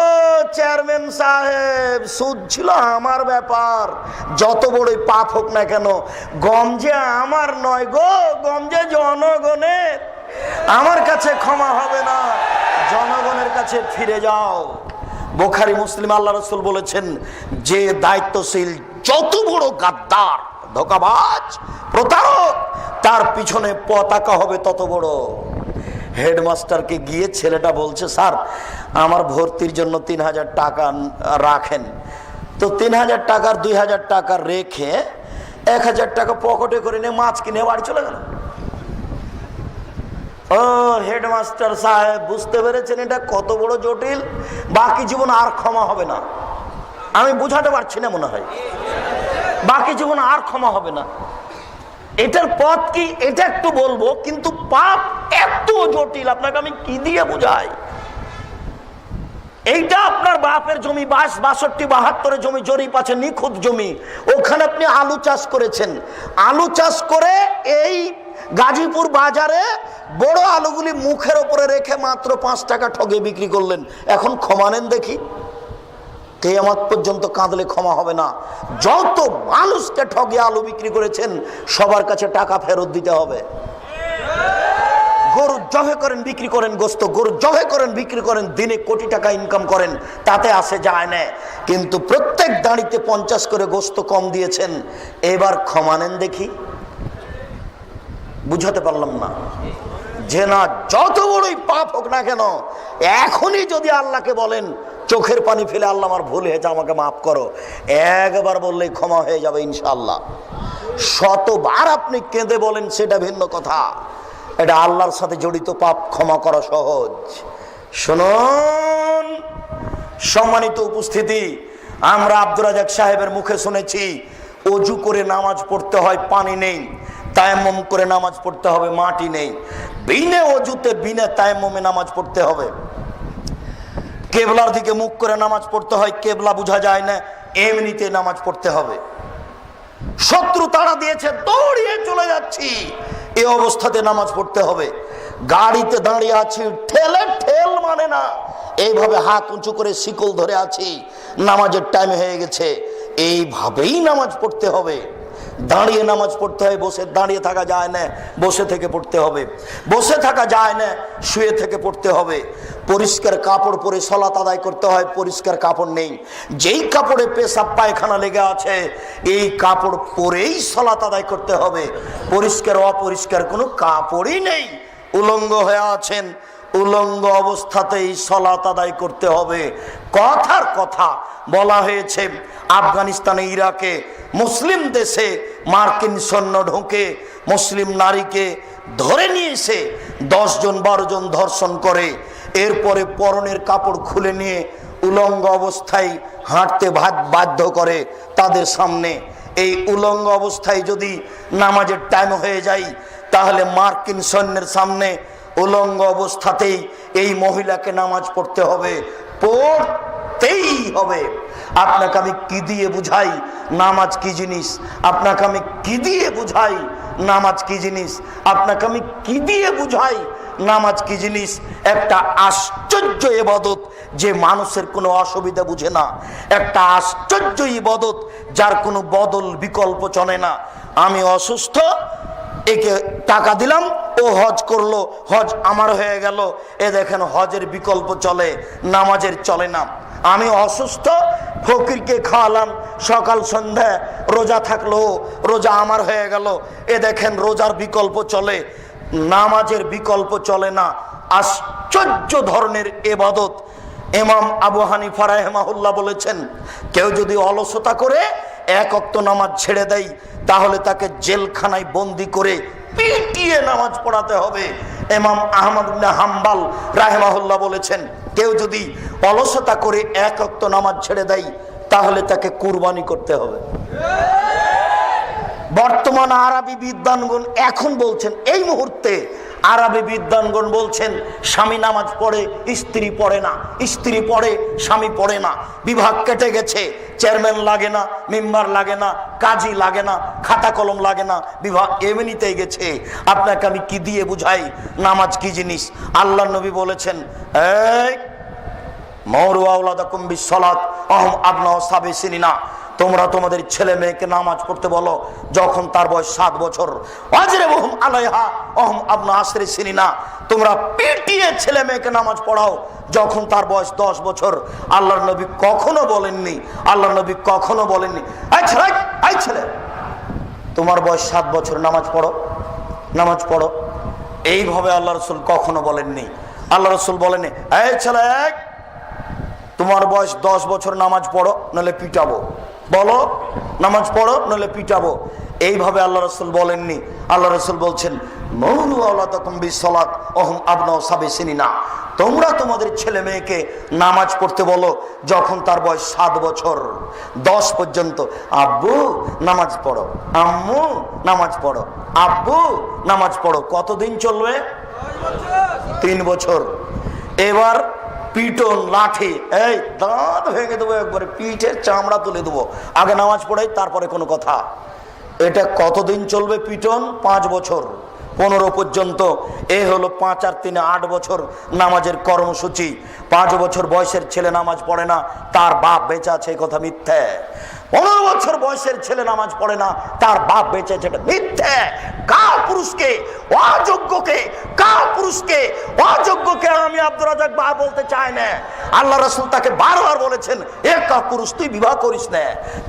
চেয়ারম্যান সাহেব, সুদ ছিল আমার ব্যাপার, যত বড় পাপ হোক না কেন। গম যে আমার নয় গো, গম যে জনগণের, আমার কাছে ক্ষমা হবে না, জনগণের কাছে ফিরে যাও। বুখারী, মুসলিম, আল্লাহ রাসূল বলেছেন, যে দায়িত্বশীল যত বড় গাদ্দার, ধোঁকাবাজ, প্রতারক, তার পিছনে পতাকা হবে তত বড়। হেডমাস্টারকে গিয়ে ছেলেটা বলছে, স্যার আমার ভর্তির জন্য 3000 টাকা রাখেন। তো 3000 টাকার 2000 টাকা রেখে 1000 টাকা পকেটে করে নিয়ে মাছ কিনে বাড়ি চলে গেল। ও হেডমাস্টার সাহেব, বুঝতে পেরেছেন এটা কত বড় জটিল, বাকি জীবন আর ক্ষমা হবে না। আমি বুঝাতে পারছি না মনে হয়, বাকি জীবন আর ক্ষমা হবে না। এটার পথ কি এটা একটু বলবো, কিন্তু পাপ এত জটিল, আপনাকে আমি কি দিয়ে বুঝাই। এইটা আপনার বাপের জমি, 62-72 জমি জরিপ আছে, নিখুঁত জমি, ওখানে আপনি আলু চাষ করেছেন। আলু চাষ করে এই গাজীপুর বাজারে বড় আলুগুলি মুখের উপরে রেখে মাত্র 5 টাকা ঠগে বিক্রি করলেন, এখন ক্ষমা নেন দেখি। কিয়ামত পর্যন্ত কাঁদলে ক্ষমা হবে না। যত মানুষকে ঠগে আলু বিক্রি করেছেন সবার কাছে টাকা ফেরত দিতে হবে। গরু জবে করেন বিক্রি করেন, গোস্ত গরু জবে করেন বিক্রি করেন, দিনে কোটি টাকা ইনকাম করেন, তাতে আসে যায় না, কিন্তু প্রত্যেক দাঁড়িতে 50 করে গোস্ত কম দিয়েছেন, এবার ক্ষমা নেন দেখি। বুঝাতে পারলাম না যে না, যত বড়ই পাপ হোক না কেন, এখনই যদি আল্লাহকে বলেন, চোখের পানি ফেলে, আল্লাহ আমার ভুল হয়েছে আমাকে মাফ করো, একবার বললেই ক্ষমা হয়ে যাবে ইনশাআল্লাহ। শতবার আপনি কেঁদে বলেন সেটা ভিন্ন কথা, এটা আল্লাহর সাথে জড়িত পাপ ক্ষমা করা সহজ। শুনুন সম্মানিত উপস্থিতি, আমরা আব্দুর রাজ্জাক সাহেবের মুখে শুনেছি অজু করে নামাজ পড়তে হয়, পানি নেই, তায়াম্মুম করে নামাজ পড়তে হবে, মাটি নেই, বিনা অজুতে বিনা তায়াম্মুমে নামাজ পড়তে হবে। কেবলার দিকে মুখ করে নামাজ পড়তে হয়, কেবলা বোঝা যায় না, এমনিতে নামাজ পড়তে হবে। শত্রু তাড়া দিয়েছে, দৌড়িয়ে চলে যাচ্ছি, এই অবস্থাতে নামাজ পড়তে হবে। গাড়িতে দাঁড়িয়ে আছি, ঠেলে ঠেল মানে না, এইভাবে হাত উঁচু করে শিকল ধরে আছি, নামাজের টাইম হয়ে গেছে, এইভাবেই নামাজ পড়তে হবে। দাঁড়িয়ে নামাজ পড়তে হয়, দাঁড়িয়ে থাকা যায় না, বসে থেকে পড়তে হবে। বসে থাকা যায় না, শুয়ে থেকে পড়তে হবে। পরিষ্কার কাপড় পরে সালাত আদায় করতে হয়, পরিষ্কার কাপড় নেই। যেই কাপড়ে পেশাব পায়খানা লেগে আছে এই কাপড় পরেই সালাত আদায় করতে হবে। পরিষ্কার অপরিষ্কার কোনো কাপড়ই নেই, উলঙ্গ হয়ে আছেন, উলঙ্গ অবস্থাতেই সালাত আদায় করতে হবে। কথার কথা বলা হয়েছে আফগানিস্তানে, ইরাকে, মুসলিম দেশে মার্কিন সৈন্য ঢুকে মুসলিম নারীকে ধরে নিয়ে এসে 10 জন 12 জন ধর্ষণ করে, এরপরে পরনের কাপড় খুলে নিয়ে উলঙ্গ অবস্থায় হাঁটতে বাধ্য করে তাদের সামনে। এই উলঙ্গ অবস্থায় যদি নামাজের টাইম হয়ে যায় তাহলে মার্কিন সৈন্যের সামনে উলঙ্গ অবস্থাতেই এই মহিলাকে নামাজ পড়তে হবে, পড়তেই হবে। আপনাকে আমি কি দিয়ে বুঝাই নামাজ কি জিনিস? আপনাকে আমি কি দিয়ে বুঝাই নামাজ কি জিনিস? আপনাকে আমি কি দিয়ে বুঝাই নামাজ কি জিনিস? একটা আশ্চর্য ইবাদত যে মানুষের কোনো অসুবিধা বুঝে না, একটা আশ্চর্য ইবাদত যার কোনো বদল বিকল্প চলে না। আমি অসুস্থ, একে টাকা দিলাম, ও হজ করলো, হজ আমার হয়ে গেল। এ দেখেন হজের বিকল্প চলে, নামাজের চলে না। আমি অসুস্থ, ফকিরকে খাওয়ালাম, সকাল সন্ধ্যা রোজা থাকলো, রোজা আমার হয়ে গেল। এ দেখেন রোজার বিকল্প চলে, নামাজের বিকল্প চলে না। আশ্চর্য ধরনের ইবাদত। ইমাম আবু হানিফা রাহিমাহুল্লাহ বলেছেন, কেউ যদি অলসতা করে 1 ওয়াক্ত নামাজ ছেড়ে দেয় তাহলে তাকে জেলখানায় বন্দি করে পিটিয়ে নামাজ পড়াতে হবে। ইমাম আহমদ ইবনে হাম্বল রাহিমাহুল্লাহ বলেছেন, কেউ যদি অলসতা করে 1 ওয়াক্ত নামাজ ছেড়ে দেয় তাহলে তাকে কুরবানি করতে হবে। বর্তমান আরবি বিদ্বানগণ এখন বলছেন, এই মুহূর্তে আরবি বিদ্বানগণ বলছেন, স্বামী নামাজ পড়ে, স্ত্রী পড়ে না, স্ত্রী পড়ে, স্বামী পড়ে না। বিভাগ কেটে গেছে, চেয়ারম্যান লাগে না, মেম্বার লাগে না, কাজী লাগে না, খাতা কলম লাগে না, বিভাগ এমনিতেই গেছে। আপনাকে আমি কি দিয়ে বুঝাই নামাজ কি জিনিস? আল্লাহ নবী বলেছেন, এই মরু আওলাদাকুম বিসসালাত আহম আবনাউ সাবি সিনিনা, তোমরা তোমাদের ছেলে মেয়েকে নামাজ পড়তে বলো যখন তার বয়স 7 বছর। ওয়াজরিবুহুম আলাইহা ওয়াহুম আবনা আশরি সিনিনা, তোমরা পিটিয়ে ছেলে মেয়েকে নামাজ পড়াও যখন তার বয়স 10 বছর। আল্লাহর নবী কখনো বলেননি, আল্লাহর নবী কখনো বলেননি, এই ছেলে তোমার বয়স 7 বছর, নামাজ পড়ো, নামাজ পড়ো। এইভাবে আল্লাহ রাসূল কখনো বলেননি। আল্লাহ রাসূল বলেননি, এই ছেলে তোমার বয়স 10 বছর, নামাজ পড়ো নইলে পিটাবো, বলো নামাজ পড়ো নইলে পিটাবো। এইভাবে আল্লাহ রাসূল বলেননি। আল্লাহ রাসূল বলছেন, মুরু আওলাদাকুম বিসসালাত ওয়াহুম আবনাউ সাবি সিনিনা, তোমরা তোমাদের ছেলে মেয়েকে নামাজ পড়তে বলো যখন তার বয়স 7 বছর 10 পর্যন্ত। আব্বু নামাজ পড়ো, আম্মু নামাজ পড়ো, আব্বু নামাজ পড়ো। কতদিন চলবে? 3 বছর। এবার পিটন, লাঠি, এই দাঁত ভেঙে দেবো, একবারে পিঠের চামড়া তুলে দেবো, আগে নামাজ পড়াই তারপরে কোনো কথা। এটা কতদিন চলবে পিটন? 5 বছর, 15 পর্যন্ত। এ হলো 5 আর 3 8 বছর নামাজের কর্মসূচি। 5 বছর বয়সের ছেলে নামাজ পড়ে না, তার বাপ বেঁচে আছে, কথা মিথ্যে। 15 বছর বয়সের ছেলে নামাজ পড়ে না, তার বাপ বেঁচে আছে, এটা মিথ্যে। কার পুরুষকে, অযোগ্যকে, কার পুরুষকে, অযোগ্যকে আমি আব্দুর রাজ্জাক বা বলতে চাই না। আল্লাহ রাসূল তাকে বারবার বলেছেন, একা পুরুষ তুই বিবাহ করিস না।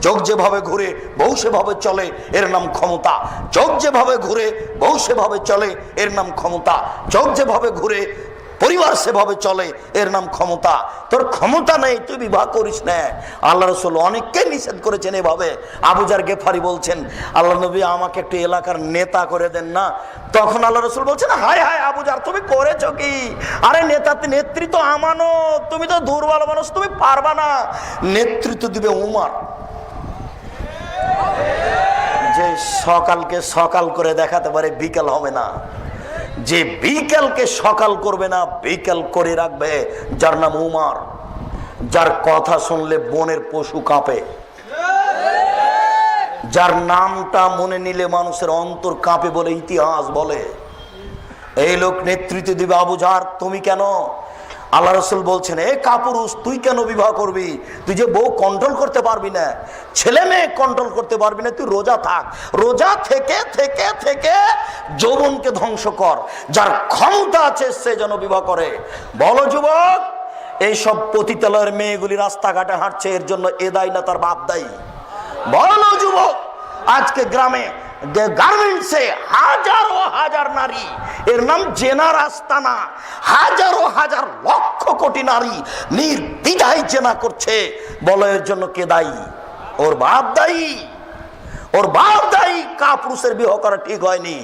চোখ যেভাবে ঘুরে বউ সেভাবে চলে, এর নাম ক্ষমতা। চোখ যেভাবে ঘুরে বউ সেভাবে চলে, এর নাম ক্ষমতা। চোখ যেভাবে ঘুরে পরিবার সেভাবে চলে, এর নাম ক্ষমতা। তোর ক্ষমতা নেই, তুই বিবাহ করিস না। আল্লাহ রাসূল অনেককে নিষেধ করেছেন এভাবে। আবু জার গেফারি বলছেন, আল্লাহ নবী আমাকে একটু এলাকার নেতা করে দেন না। তখন আল্লাহ রাসূল বলছেন, হায় হায় আবু জার, তুমি করেছো কি? আরে নেতৃত্ব আমানত, তুমি তো দুর্বল মানুষ, তুমি পারবা না। নেতৃত্ব দিবে উমর, যে সকালকে সকাল করে দেখাতে পারে, বিকেল হবে না। যে বিকেলকে সকাল করবে না, বিকেল করে রাখবে, যার নাম উমর, যার কথা শুনলে বনের পশু কাঁপে, যার নামটা মনে নিলে মানুষের অন্তর কাঁপে বলে ইতিহাস বলে। এই লোক নেতৃত্ব দিবে। আবু জার তুমি কেন? আল্লাহ রসুল বলছেন, এ কাপুরুষ, তুই কেন বিবাহ করবি? তুই যে বউ কন্ট্রোল করতে পারবি না, ছেলে মেয়ে কন্ট্রোল করতে পারবি না, তুই রোজা থাক। রোজা থেকে থেকে থেকে যৌবনকে ধ্বংস কর। যার ক্ষমতা আছে সে যেন বিবাহ করে। বলো যুবক, এইসব পতিতালয়ের মেয়েগুলি রাস্তাঘাটে হাঁটছে, এর জন্য এ দায়ী না তার বাপ দায়ী? বলো যুবক, আজকে গ্রামে গার্মেন্টসে হাজারো হাজার নারী, এর নাম জেনার আস্তানা, হাজারো হাজার লক্ষ কোটি নারী নির্দ্বিধায় জেনা করছে। বলো এর জন্য কে দায়ী? ওর বাপ দায়ী, ওর বাপ দায়ী। কাপুরুষের বিবাহ করা ঠিক হয়নি।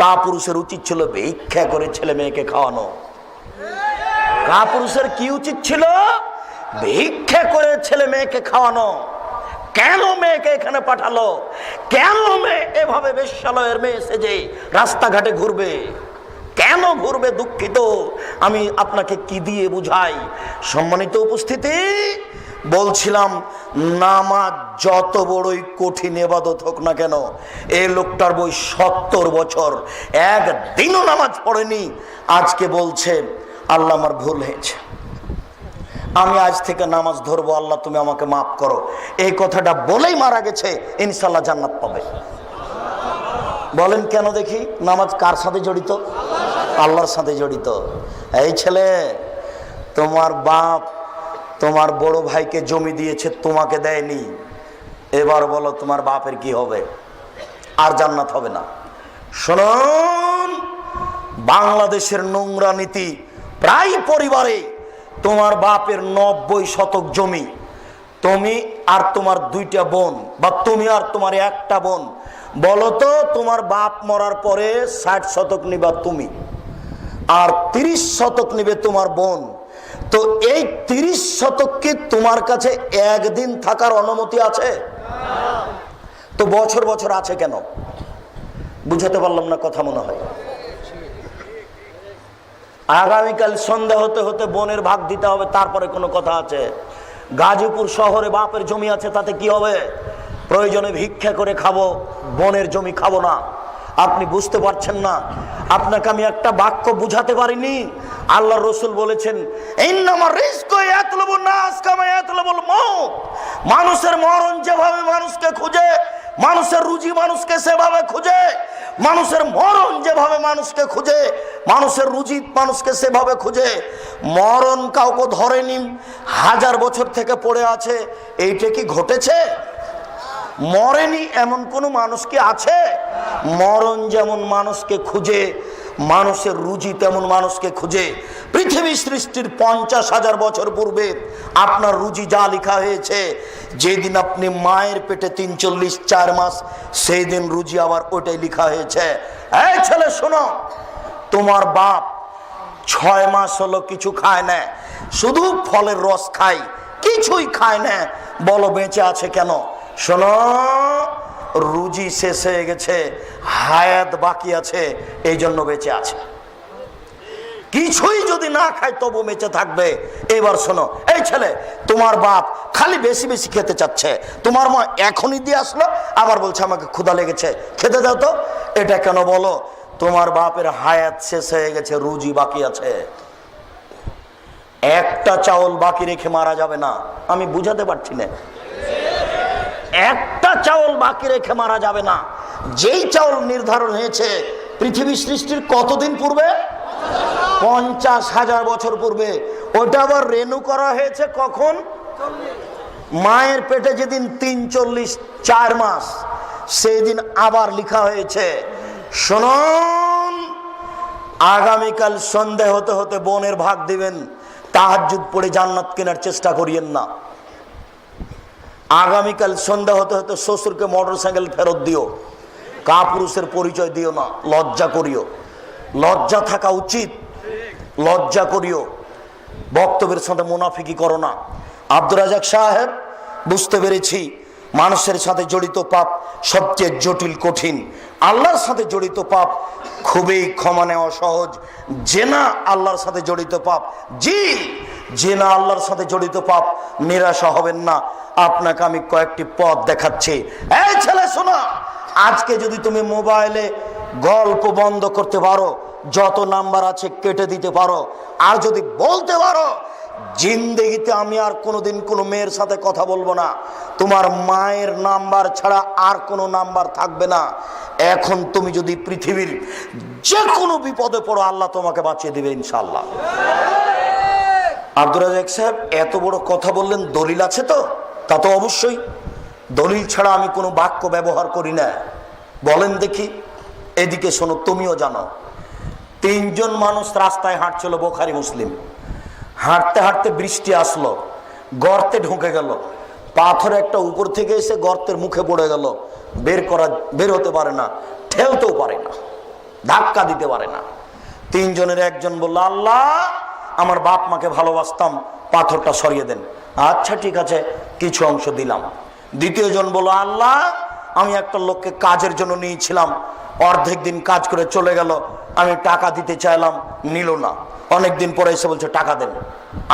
কাপুরুষের উচিত ছিল ভিক্ষা করে ছেলে মেয়েকে খাওয়ানো। কাপুরুষের কি উচিত ছিল? ভিক্ষা করে ছেলে মেয়েকে খাওয়ানো। কেন মেয়েকে এখানে পাঠালো? কেন মেয়ে এভাবে বেশ্যালয়ের মেয়ে সেজে রাস্তাঘাটে ঘুরবে? কেন ঘুরবে? দুঃখিত, আমি আপনাকে কি দিয়ে বুঝাই? সম্মানিত উপস্থিতি, বলছিলাম নামাজ যত বড়ই কঠিন ইবাদত হোক না কেন, এই লোকটার বই 70 বছর একদিনও নামাজ পড়েনি। আজকে বলছে আল্লাহ আমার ভুল হয়েছে, আমি আজ থেকে নামাজ ধরবো, আল্লাহ তুমি আমাকে মাফ করো। এই কথাটা বলেই মারা গেছে। ইনশাল্লাহ জান্নাত পাবে। বলেন কেন দেখি? নামাজ কার সাথে জড়িত? আল্লাহর সাথে জড়িত। এই ছেলে, তোমার বাপ তোমার বড় ভাইকে জমি দিয়েছে, তোমাকে দেয়নি। এবার বলো তোমার বাপের কি হবে? আর জান্নাত হবে না। শুনুন, বাংলাদেশের নোংরা নীতি, প্রায় পরিবারে তোমার বাপের 90 শতক জমি, তুমি আর তোমার 2টা বোন, বা তুমি আর তোমার 1টা বোন, বলো তো তোমার বাপ মরার পরে 60 শতক নিবা তুমি, আর 30 শতক নিবে তোমার বোন। তো এই 30 শতক কি তোমার কাছে একদিন থাকার অনুমতি আছে? তো বছর বছর আছে কেন? বুঝাতে পারলাম না কথা মনে হয়। আগামীকাল সন্ধ্যা হতে হতে বোনের ভাগ দিতে হবে, তারপরে কোনো কথা আছে? গাজীপুর শহরে বাপের জমি আছে, তাতে কি হবে? প্রয়োজনে ভিক্ষা করে খাবো, বোনের জমি খাবো না। আপনি বুঝতে পারছেন না। আপনাকে আমি একটা বাক্য বুঝাতে পারিনি। আল্লাহ রসুল বলেছেন, মানুষের মরণ যেভাবে মানুষকে খুঁজে, মানুষের রুজি মানুষকে সেভাবে খুঁজে। মানুষের মরণ যেভাবে মানুষকে খুঁজে, মানুষের রুজি মানুষকে সেভাবে খুঁজে। মরণ কাউকে ধরেনি, 1000 বছর থেকে পড়ে আছে। এইটা কি ঘটেছে? মরেনি এমন কোন মানুষ কি আছে? মরণ যেমন মানুষকে খুঁজে, মানুষের রুজি তেমন মানুষকে খুঁজে। পৃথিবী সৃষ্টির 50,000 বছর পূর্বে আপনার রুজি যা লেখা হয়েছে, যেদিন আপনি মায়ের পেটে 43-4 মাস, সেই দিন রুজি আবার ওটাই লেখা হয়েছে। এই ছেলে শোনো, তোমার বাপ 6 মাস হলো কিছু খায় না, শুধু ফলের রস খায়, কিছুই খায় না। বলো বেঁচে আছে কেন? শোনো, রুজি শেষ হয়ে গেছে, হায়াত বাকি আছে, এই জন্য বেঁচে আছে। কিছুই যদি না খায় তবু বেঁচে থাকবে। এবার শোনো, এই ছেলে, তোমার বাপ খালি বেশি বেশি খেতে চাচ্ছে, তোমার মা এখনই দিয়ে আসলো, আবার বলছে আমাকে ক্ষুধা লেগেছে, খেতে দাও তো। এটা কেন বলো? তোমার বাপের হায়াত শেষ হয়ে গেছে, রুজি বাকি আছে। একটা চাউল বাকি রেখে মারা যাবে না। আমি বুঝাতে পারছি না। একটা চাউল বাকি রেখে মারা যাবে না। যেই চাউল নির্ধারণ হয়েছে পৃথিবী সৃষ্টির কতদিন পূর্বে? 50,000 বছর পূর্বে। ওটা আবার রেনু করা হয়েছে কখন? মায়ের পেটে যেদিন 43-4 মাস, সেই দিন আবার লেখা হয়েছে। শুনুন, আগামীকাল সন্ধ্যা হতে হতে বোনের ভাগ দিবেন। তাহাজ্জুদ পড়ে জান্নাত কেনার চেষ্টা করিয়েন না। আগামীকাল সন্ধ্যা হতে হতে শ্বশুরকে মোটরসাইকেল ফেরত দিও। কাপুরুষের পরিচয় দিও না, লজ্জা করিও। লজ্জা থাকা উচিত, লজ্জা করিও। বক্তব্যের সাথে মুনাফিকি করো না। আব্দুর রাজাক সাহেব, বুঝতে পেরেছি মানুষের সাথে জড়িত পাপ সবচেয়ে জটিল, কঠিন। আল্লাহর সাথে জড়িত পাপ খুবই ক্ষমা নেওয়া সহজ। জেনা আল্লাহর সাথে জড়িত পাপ। জি, জেনা আল্লাহর সাথে জড়িত পাপ। নিরাশা হবেন না, আপনাকে আমি কয়েকটি পথ দেখাচ্ছি। এই ছেলে শোনো, আজকে যদি তুমি মোবাইলে গল্প বন্ধ করতে পারো, যত নাম্বার আছে কেটে দিতে পারো। আর যদি বলতে পারো জিন্দেগিতে আমি আর কোনোদিন কোনো মেয়ের সাথে কথা বলবো না, তোমার মায়ের নাম্বার ছাড়া আর কোনো নাম্বার থাকবে না। এখন তুমি যদি পৃথিবীর যে কোনো বিপদে পড়ো, আল্লাহ তোমাকে বাঁচিয়ে দিবে ইনশাআল্লাহ। আব্দুর রাজ্জাক সাহেব এত বড় কথা বললেন, দলিল আছে তো? তা তো অবশ্যই, দলিল ছাড়া আমি কোনো বাক্য ব্যবহার করি না। বলেন দেখি, এদিকে শোনো, তুমিও জানো। তিনজন মানুষ রাস্তায় হাঁটছিল, বুখারী মুসলিম। হাঁটতে হাঁটতে বৃষ্টি আসলো, গর্তে ঢুকে গেল, পাথর একটা উপর থেকে এসে গর্তের মুখে পড়ে গেল, বের হতে পারে না, ঠেলতেও পারে না, ধাক্কা দিতে পারে না। তিনজনের একজন বলল, আল্লাহ আমার বাপ মাকে ভালোবাসতাম, পাথরটা সরিয়ে দেন। আচ্ছা ঠিক আছে, কিছু অংশ দিলাম। দ্বিতীয় জন বলল, আল্লাহ আমি একটা লোককে কাজের জন্য নিয়েছিলাম, অর্ধেক দিন কাজ করে চলে গেল, আমি টাকা দিতে চাইলাম, নিল না, অনেকদিন পরে এসে বলছে টাকা দেন।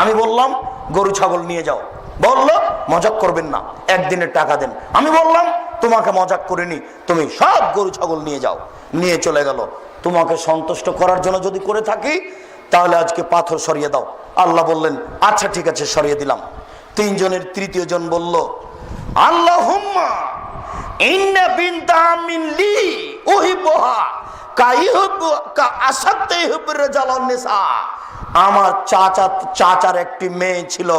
আমি বললাম গরু ছাগল নিয়ে যাও, বলল মজাক করবেন না, একদিনের টাকা দেন। আমি বললাম তোমাকে মজাক করিনি, তুমি সব গরু ছাগল নিয়ে যাও, নিয়ে চলে গেল। তোমাকে সন্তুষ্ট করার জন্য যদি করে থাকি তাহলে আজকে পাথর সরিয়ে দাও। আল্লাহ বললেন আচ্ছা ঠিক আছে, সরিয়ে দিলাম। তিনজনের তৃতীয় জন বলল, আল্লাহুম্মা ইন্না বিনতা মিন লি উহিব্বুহা কাইহুব্বু কা আসাদতে হুব্বুর রাজালান নিসা। আমার চাচার একটি মেয়ে ছিল,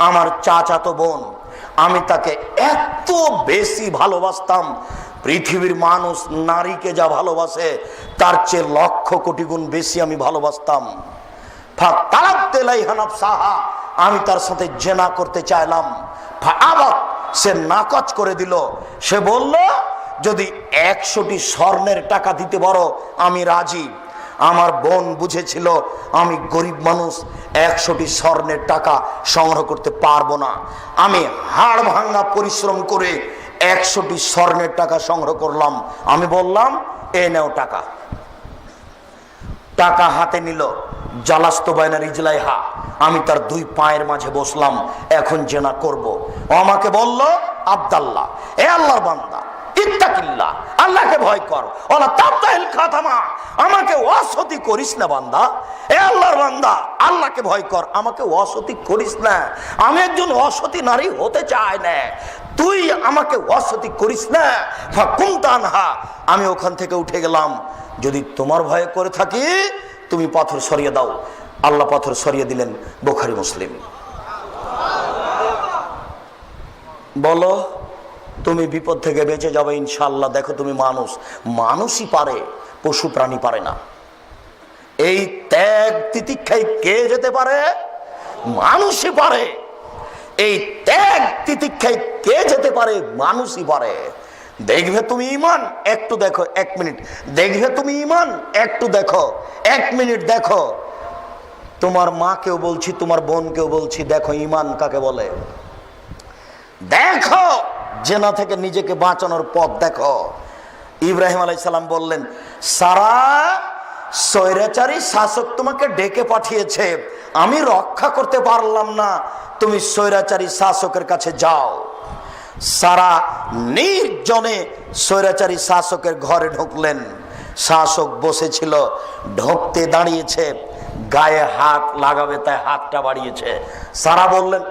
আমার চাচাতো বোন, আমি তাকে এত বেশি ভালোবাসতাম, পৃথিবীর মানুষ নারীকে যা ভালোবাসে তার চেয়ে লক্ষ কোটি গুণ বেশি আমি ভালোবাসতাম। আমি তার সাথে জেনা করতে চাইলাম, সে নাকচ করে দিল। সে বলল যদি 100টি স্বর্ণের টাকা দিতে পারো আমি রাজি। আমার বোন বুঝেছিল আমি গরিব মানুষ, 100টি স্বর্ণের টাকা সংগ্রহ করতে পারবো না। আমি হাড় ভাঙা পরিশ্রম করে 100টি স্বর্ণের টাকা সংগ্রহ করলাম। আমি বললাম এ নাও টাকা। টাকা হাতে নিল, জালাস্ত বাইনা রিজলাইহা, আমি তার দুই পায়ের মাঝে বসলাম, এখন জেনা করব। ও আমাকে বলল, আব্দাল্লাহ, এ আল্লাহর বান্দা, ইত্তাকিল্লাহ, আল্লাহকে ভয় কর, ওয়ালা তাবতাহিল খাতামা, আমাকে ওয়াসতি করিস না বান্দা। এ আল্লাহর বান্দা, আল্লাহকে ভয় কর, আমাকে ওয়াসতি করিস না। আমি একজন অসতী নারী হতে চাই না, তুই আমাকে ওয়াসতি করিস না। ফাকুমতানহা, আমি ওখান থেকে উঠে গেলাম। যদি তোমার ভয়ে করে থাকি তুমি পাথর সরিয়ে দাও। আল্লাহ পাথর সরিয়ে দিলেন। বুখারী মুসলিম। বলো তুমি বিপদ থেকে বেঁচে যাবে ইনশাআল্লাহ। দেখো তুমি মানুষই পারে, পশু প্রাণী পারে না। এই ত্যাগ তিতিক্ষায় কে যেতে পারে? মানুষই পারে। এই ত্যাগ তিতিক্ষায় কে যেতে পারে? মানুষই পারে। দেখবে তুমি ইমান, একটু দেখো, 1 মিনিট দেখবে তুমি ইমান, একটু দেখো, 1 মিনিট দেখো। তোমার মাকেও বলছি, তোমার বোনকেও বলছি, দেখো ইমান কাকে বলে। দেখো জেনা থেকে নিজেকে বাঁচানোর পথ দেখো। ইব্রাহিম আলাইহিস সালাম বললেন, সারা স্বৈরাচারী শাসক তোমাকে ডেকে পাঠিয়েছে, আমি রক্ষা করতে পারলাম না, তুমি স্বৈরাচারী শাসকের কাছে যাও। সারা নির্জনে স্বৈরাচারী শাসকের ঘরে ঢুকলেন। শাসক বসেছিল, ঢুকতে দাঁড়িয়েছে, গায়ে হাত লাগাবে তাই হাতটা বাড়িয়েছে। সারা বললেন,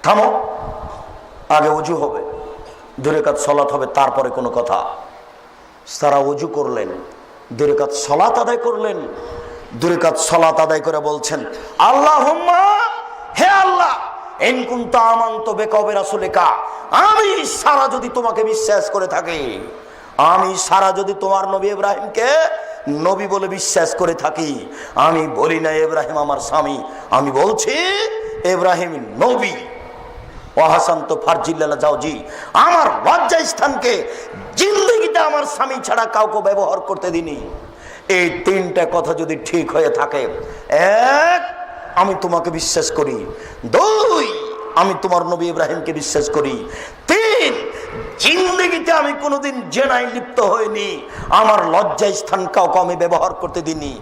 থামো, আগে ওযু হবে, 2 রাকাত সালাত হবে, তারপরে কোনো কথা। সারা ওযু করলেন, 2 রাকাত সালাত আদায় করলেন। 2 রাকাত সালাত আদায় করে বলছেন, আল্লাহুম্মা, হে আল্লাহ, ইন কুনতা আমানতু বিকা ওয়া বিরাসূলিকা, আমি সারা যদি তোমাকে বিশ্বাস করে থাকি, আমি সারা যদি তোমার নবী ইব্রাহিমকে নবী বলে বিশ্বাস করে থাকি, আমি বলি না ইব্রাহিম আমার স্বামী, আমি বলছি ইব্রাহিম নবী। ওয়াহাসান্ত ফারজিল্লাহ জাওজি, আমার লজ্জা স্থানকে জিন্দেগিতে আমার স্বামী ছাড়া কাউকে ব্যবহার করতে দিনি। এই 3টা কথা যদি ঠিক হয়ে থাকে, 1 আমি তোমাকে বিশ্বাস করি, 2 আমি তোমার নবী ইব্রাহিমকে বিশ্বাস করি, 3 জিন্দেগিতে আমি কোনোদিন জেনায় লিপ্ত হইনি, আমার লজ্জা স্থান কাউকে আমি ব্যবহার করতে দিনি।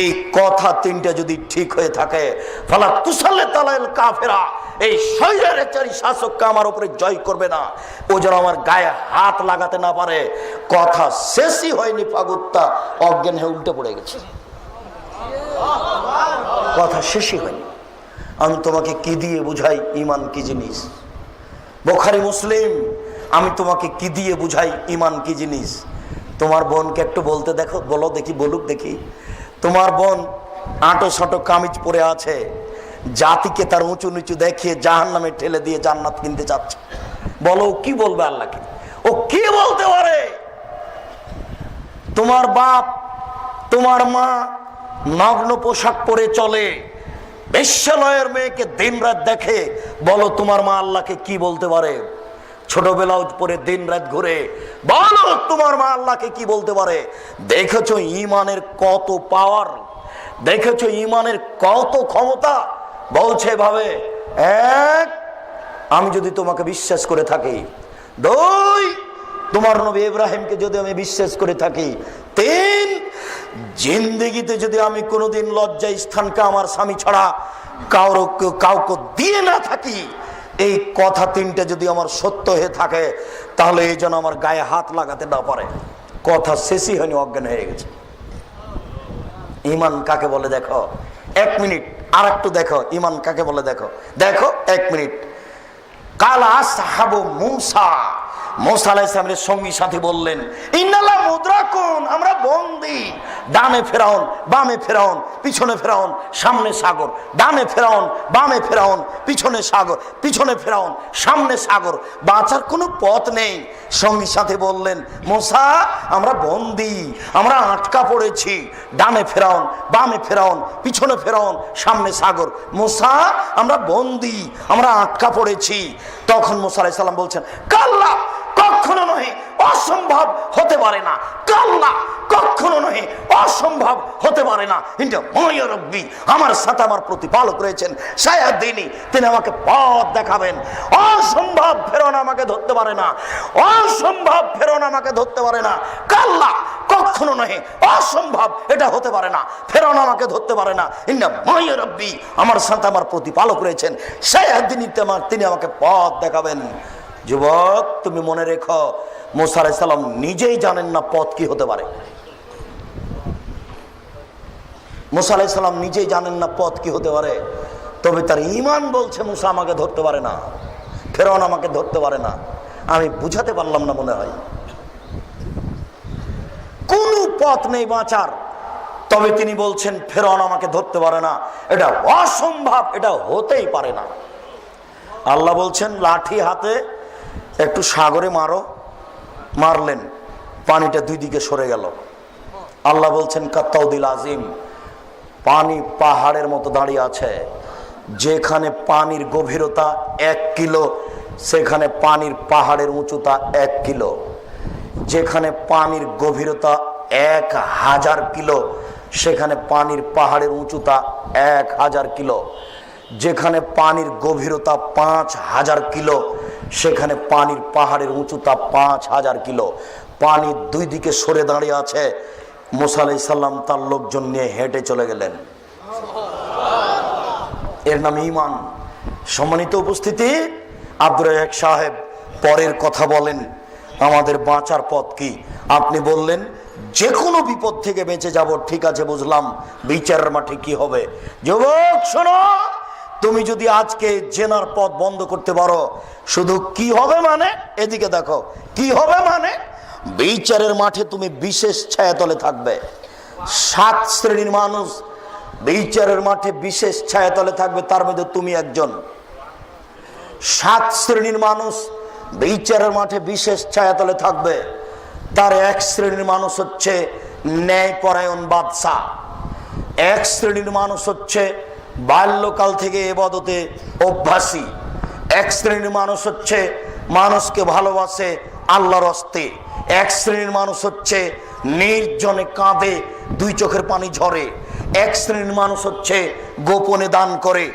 এই কথা 3টা যদি ঠিক হয়ে থাকে, ফালা তুসাল্লি তালাল কাফেরা, এই স্বৈরাচারী শাসককে আমার উপরে জয় করবে না, ও যেন আমার গায়ে হাত লাগাতে না পারে। কথা শেষই হয়নি, ফাগুত্তা অজ্ঞান হয়ে উল্টে পড়ে গেছে। কথা শেষই হয়নি। আমি তোমাকে কি দিয়ে বুঝাই ঈমান কি জিনিস? বুখারী মুসলিম, আমি তোমাকে কি দিয়ে বুঝাই ঈমান কি জিনিস? তোমার বোনকে একটু বলতে দেখো, বলো দেখি, বলুক দেখি। তোমার বোন আঁটো সাঁটো কামিজ পরে আছে, জাতিকে তার উঁচু নিচু দেখিয়ে জাহান্নামে ঠেলে দিয়ে জান্নাত কিনতে চাচ্ছে। বলো কি বলবে আল্লাহকে? ও কি বলতে পারে? তোমার বাপ তোমার মা নগ্ন পোশাক পরে চলে, বেশ্যালয়ের মেয়েকে দিন রাত দেখে, বলো তোমার মা আল্লাহকে কি বলতে পারে? ছোট ব্লাউজ পরে দিন রাত ঘুরে, বলো তোমার মা আল্লাহকে কি বলতে পারে? দেখেছো ঈমানের কত পাওয়ার, দেখেছো ঈমানের কত ক্ষমতা। বলছে ভাবে, এক, আমি যদি তোমাকে বিশ্বাস করে থাকি, দুই, তোমার নবী ইব্রাহিমকে যদি আমি বিশ্বাস করে থাকি, তিন, জিন্দেগিতে যদি আমি কোনোদিন লজ্জা স্থানকে আমার স্বামী ছাড়া কাউকে দিয়ে না থাকি, এই কথা তিনটে যদি আমার সত্য হয়ে থাকে, তাহলে এই জন্য আমার গায়ে হাত লাগাতে না পারে। কথা শেষই হয়নি, অজ্ঞান হয়ে গেছে। ঈমান কাকে বলে দেখো, এক মিনিট আর একটু দেখো, ঈমান কাকে বলে দেখো, দেখো এক মিনিট। কালা আসহাবু মূসা, মুসা আলাইহিস সালামের সঙ্গী সাথী বললেন, ইন্নাল্লাহ মুদরাকুন, আমরা বন্দী। ডানে ফেরাউন, বামে ফেরাউন, পিছনে ফেরাউন, সামনে সাগর। ডানে ফেরাউন, বামে ফেরাউন, পিছনে সাগর, পিছনে ফেরাউন, সামনে সাগর, বাঁচার কোনো পথ নেই। সঙ্গী সাথী বললেন, মুসা আমরা বন্দী, আমরা আটকা পড়েছি। ডানে ফেরাউন, বামে ফেরাউন, পিছনে ফেরাউন, সামনে সাগর। মুসা আমরা বন্দী, আমরা আটকা পড়েছি। তখন মুসা আলাইহিস সালাম বলছেন, কাল্লা, কখনো নহে, অসম্ভব হতে পারে না। কাল্লা, কখনো নহে, অসম্ভব হতে পারে না। কিন্তু মায়া রব্বি, আমার সাথে আমার প্রতিপালক রয়েছেন, সায়াদিনী, তিনি আমাকে পথ দেখাবেন। অসম্ভব ফেরাউন আমাকে ধরতে পারে না, অসম্ভব ফেরাউন আমাকে ধরতে পারে না। কাল্লা, কখনো নহে, অসম্ভব, এটা হতে পারে না, ফেরাউন আমাকে ধরতে পারে না। ইন্না মায়া রব্বি, আমার সাথে আমার প্রতিপালক রয়েছেন, সায়াদিনী, তিনি আমাকে পথ দেখাবেন। যুবক, তুমি মনে রেখো, মুসা আলাইহিস সালাম নিজেই জানেন না পথ কি হতে পারে। মুসা আলাইহিস সালাম নিজেই জানেন না পথ কি হতে পারে, তবে তার ঈমান বলছে মুসা আমাকে ধরতে পারে না, ফেরাউন আমাকে ধরতে পারে না। আমি বুঝাতে পারলাম না মনে হয়, কোন পথ নেই বাঁচার, তবে তিনি বলছেন ফেরাউন আমাকে ধরতে পারে না, এটা অসম্ভব, এটা হতেই পারে না। আল্লাহ বলছেন লাঠি হাতে একটু সাগরে মারো, মারলেন, পানিটা দুই দিকে সরে গেল। আল্লাহ বলছেন কাত্তাউদিল আজিম, পানি পাহাড়ের মতো দাঁড়িয়ে আছে। যেখানে পানির গভীরতা 1 কিলো, সেখানে পানির পাহাড়ের উঁচুতা 1 কিলো। যেখানে পানির গভীরতা 1000 কিলো, সেখানে পানির পাহাড়ের উঁচুতা 1000 কিলো। যেখানে পানির গভীরতা 5000 কিলো, সেখানে পানির পাহাড়ের উঁচুতা 5000 কিলো। পানি দুই দিকে সরে দাঁড়িয়ে আছে। মুসা আলাইহিস সালাম তার লোকজন নিয়ে হেঁটে চলে গেলেন। এর নাম ঈমান। সম্মানিত উপস্থিতি, আব্দুর রাজ্জাক সাহেব পরের কথা বলেন, আমাদের বাঁচার পথ কি? আপনি বললেন যে কোনো বিপদ থেকে বেঁচে যাব, ঠিক আছে বুঝলাম, বিচারের মাঠে কি হবে? যুবক শোনো, তুমি যদি আজকে জেনার পথ বন্ধ করতে পারো, শুধু কি হবে মানে, এদিকে দেখো, কি হবে মানে, বিচারের মাঠে তুমি বিশেষ ছায়াতলে থাকবে। 7 শ্রেণীর মানুষ বিচারের মাঠে বিশেষ ছায়াতলে থাকবে, তার মধ্যে তুমি একজন। 7 শ্রেণীর মানুষ বিচারের মাঠে বিশেষ ছায়াতলে থাকবে। তার 1 শ্রেণীর মানুষ হচ্ছে ন্যায়পরায়ণ বাদশা। 1 শ্রেণীর মানুষ হচ্ছে বাল্যকাল থেকে ইবাদতে অভ্যাসী। 1 শ্রেণীর মানুষ হচ্ছে মানুষকে ভালোবাসে আল্লাহর হস্তে। 1 শ্রেণীর মানুষ হচ্ছে নির্জনে কাঁদে, 2 চোখের পানি ঝরে। 1 শ্রেণীর মানুষ হচ্ছে গোপনে দান করে।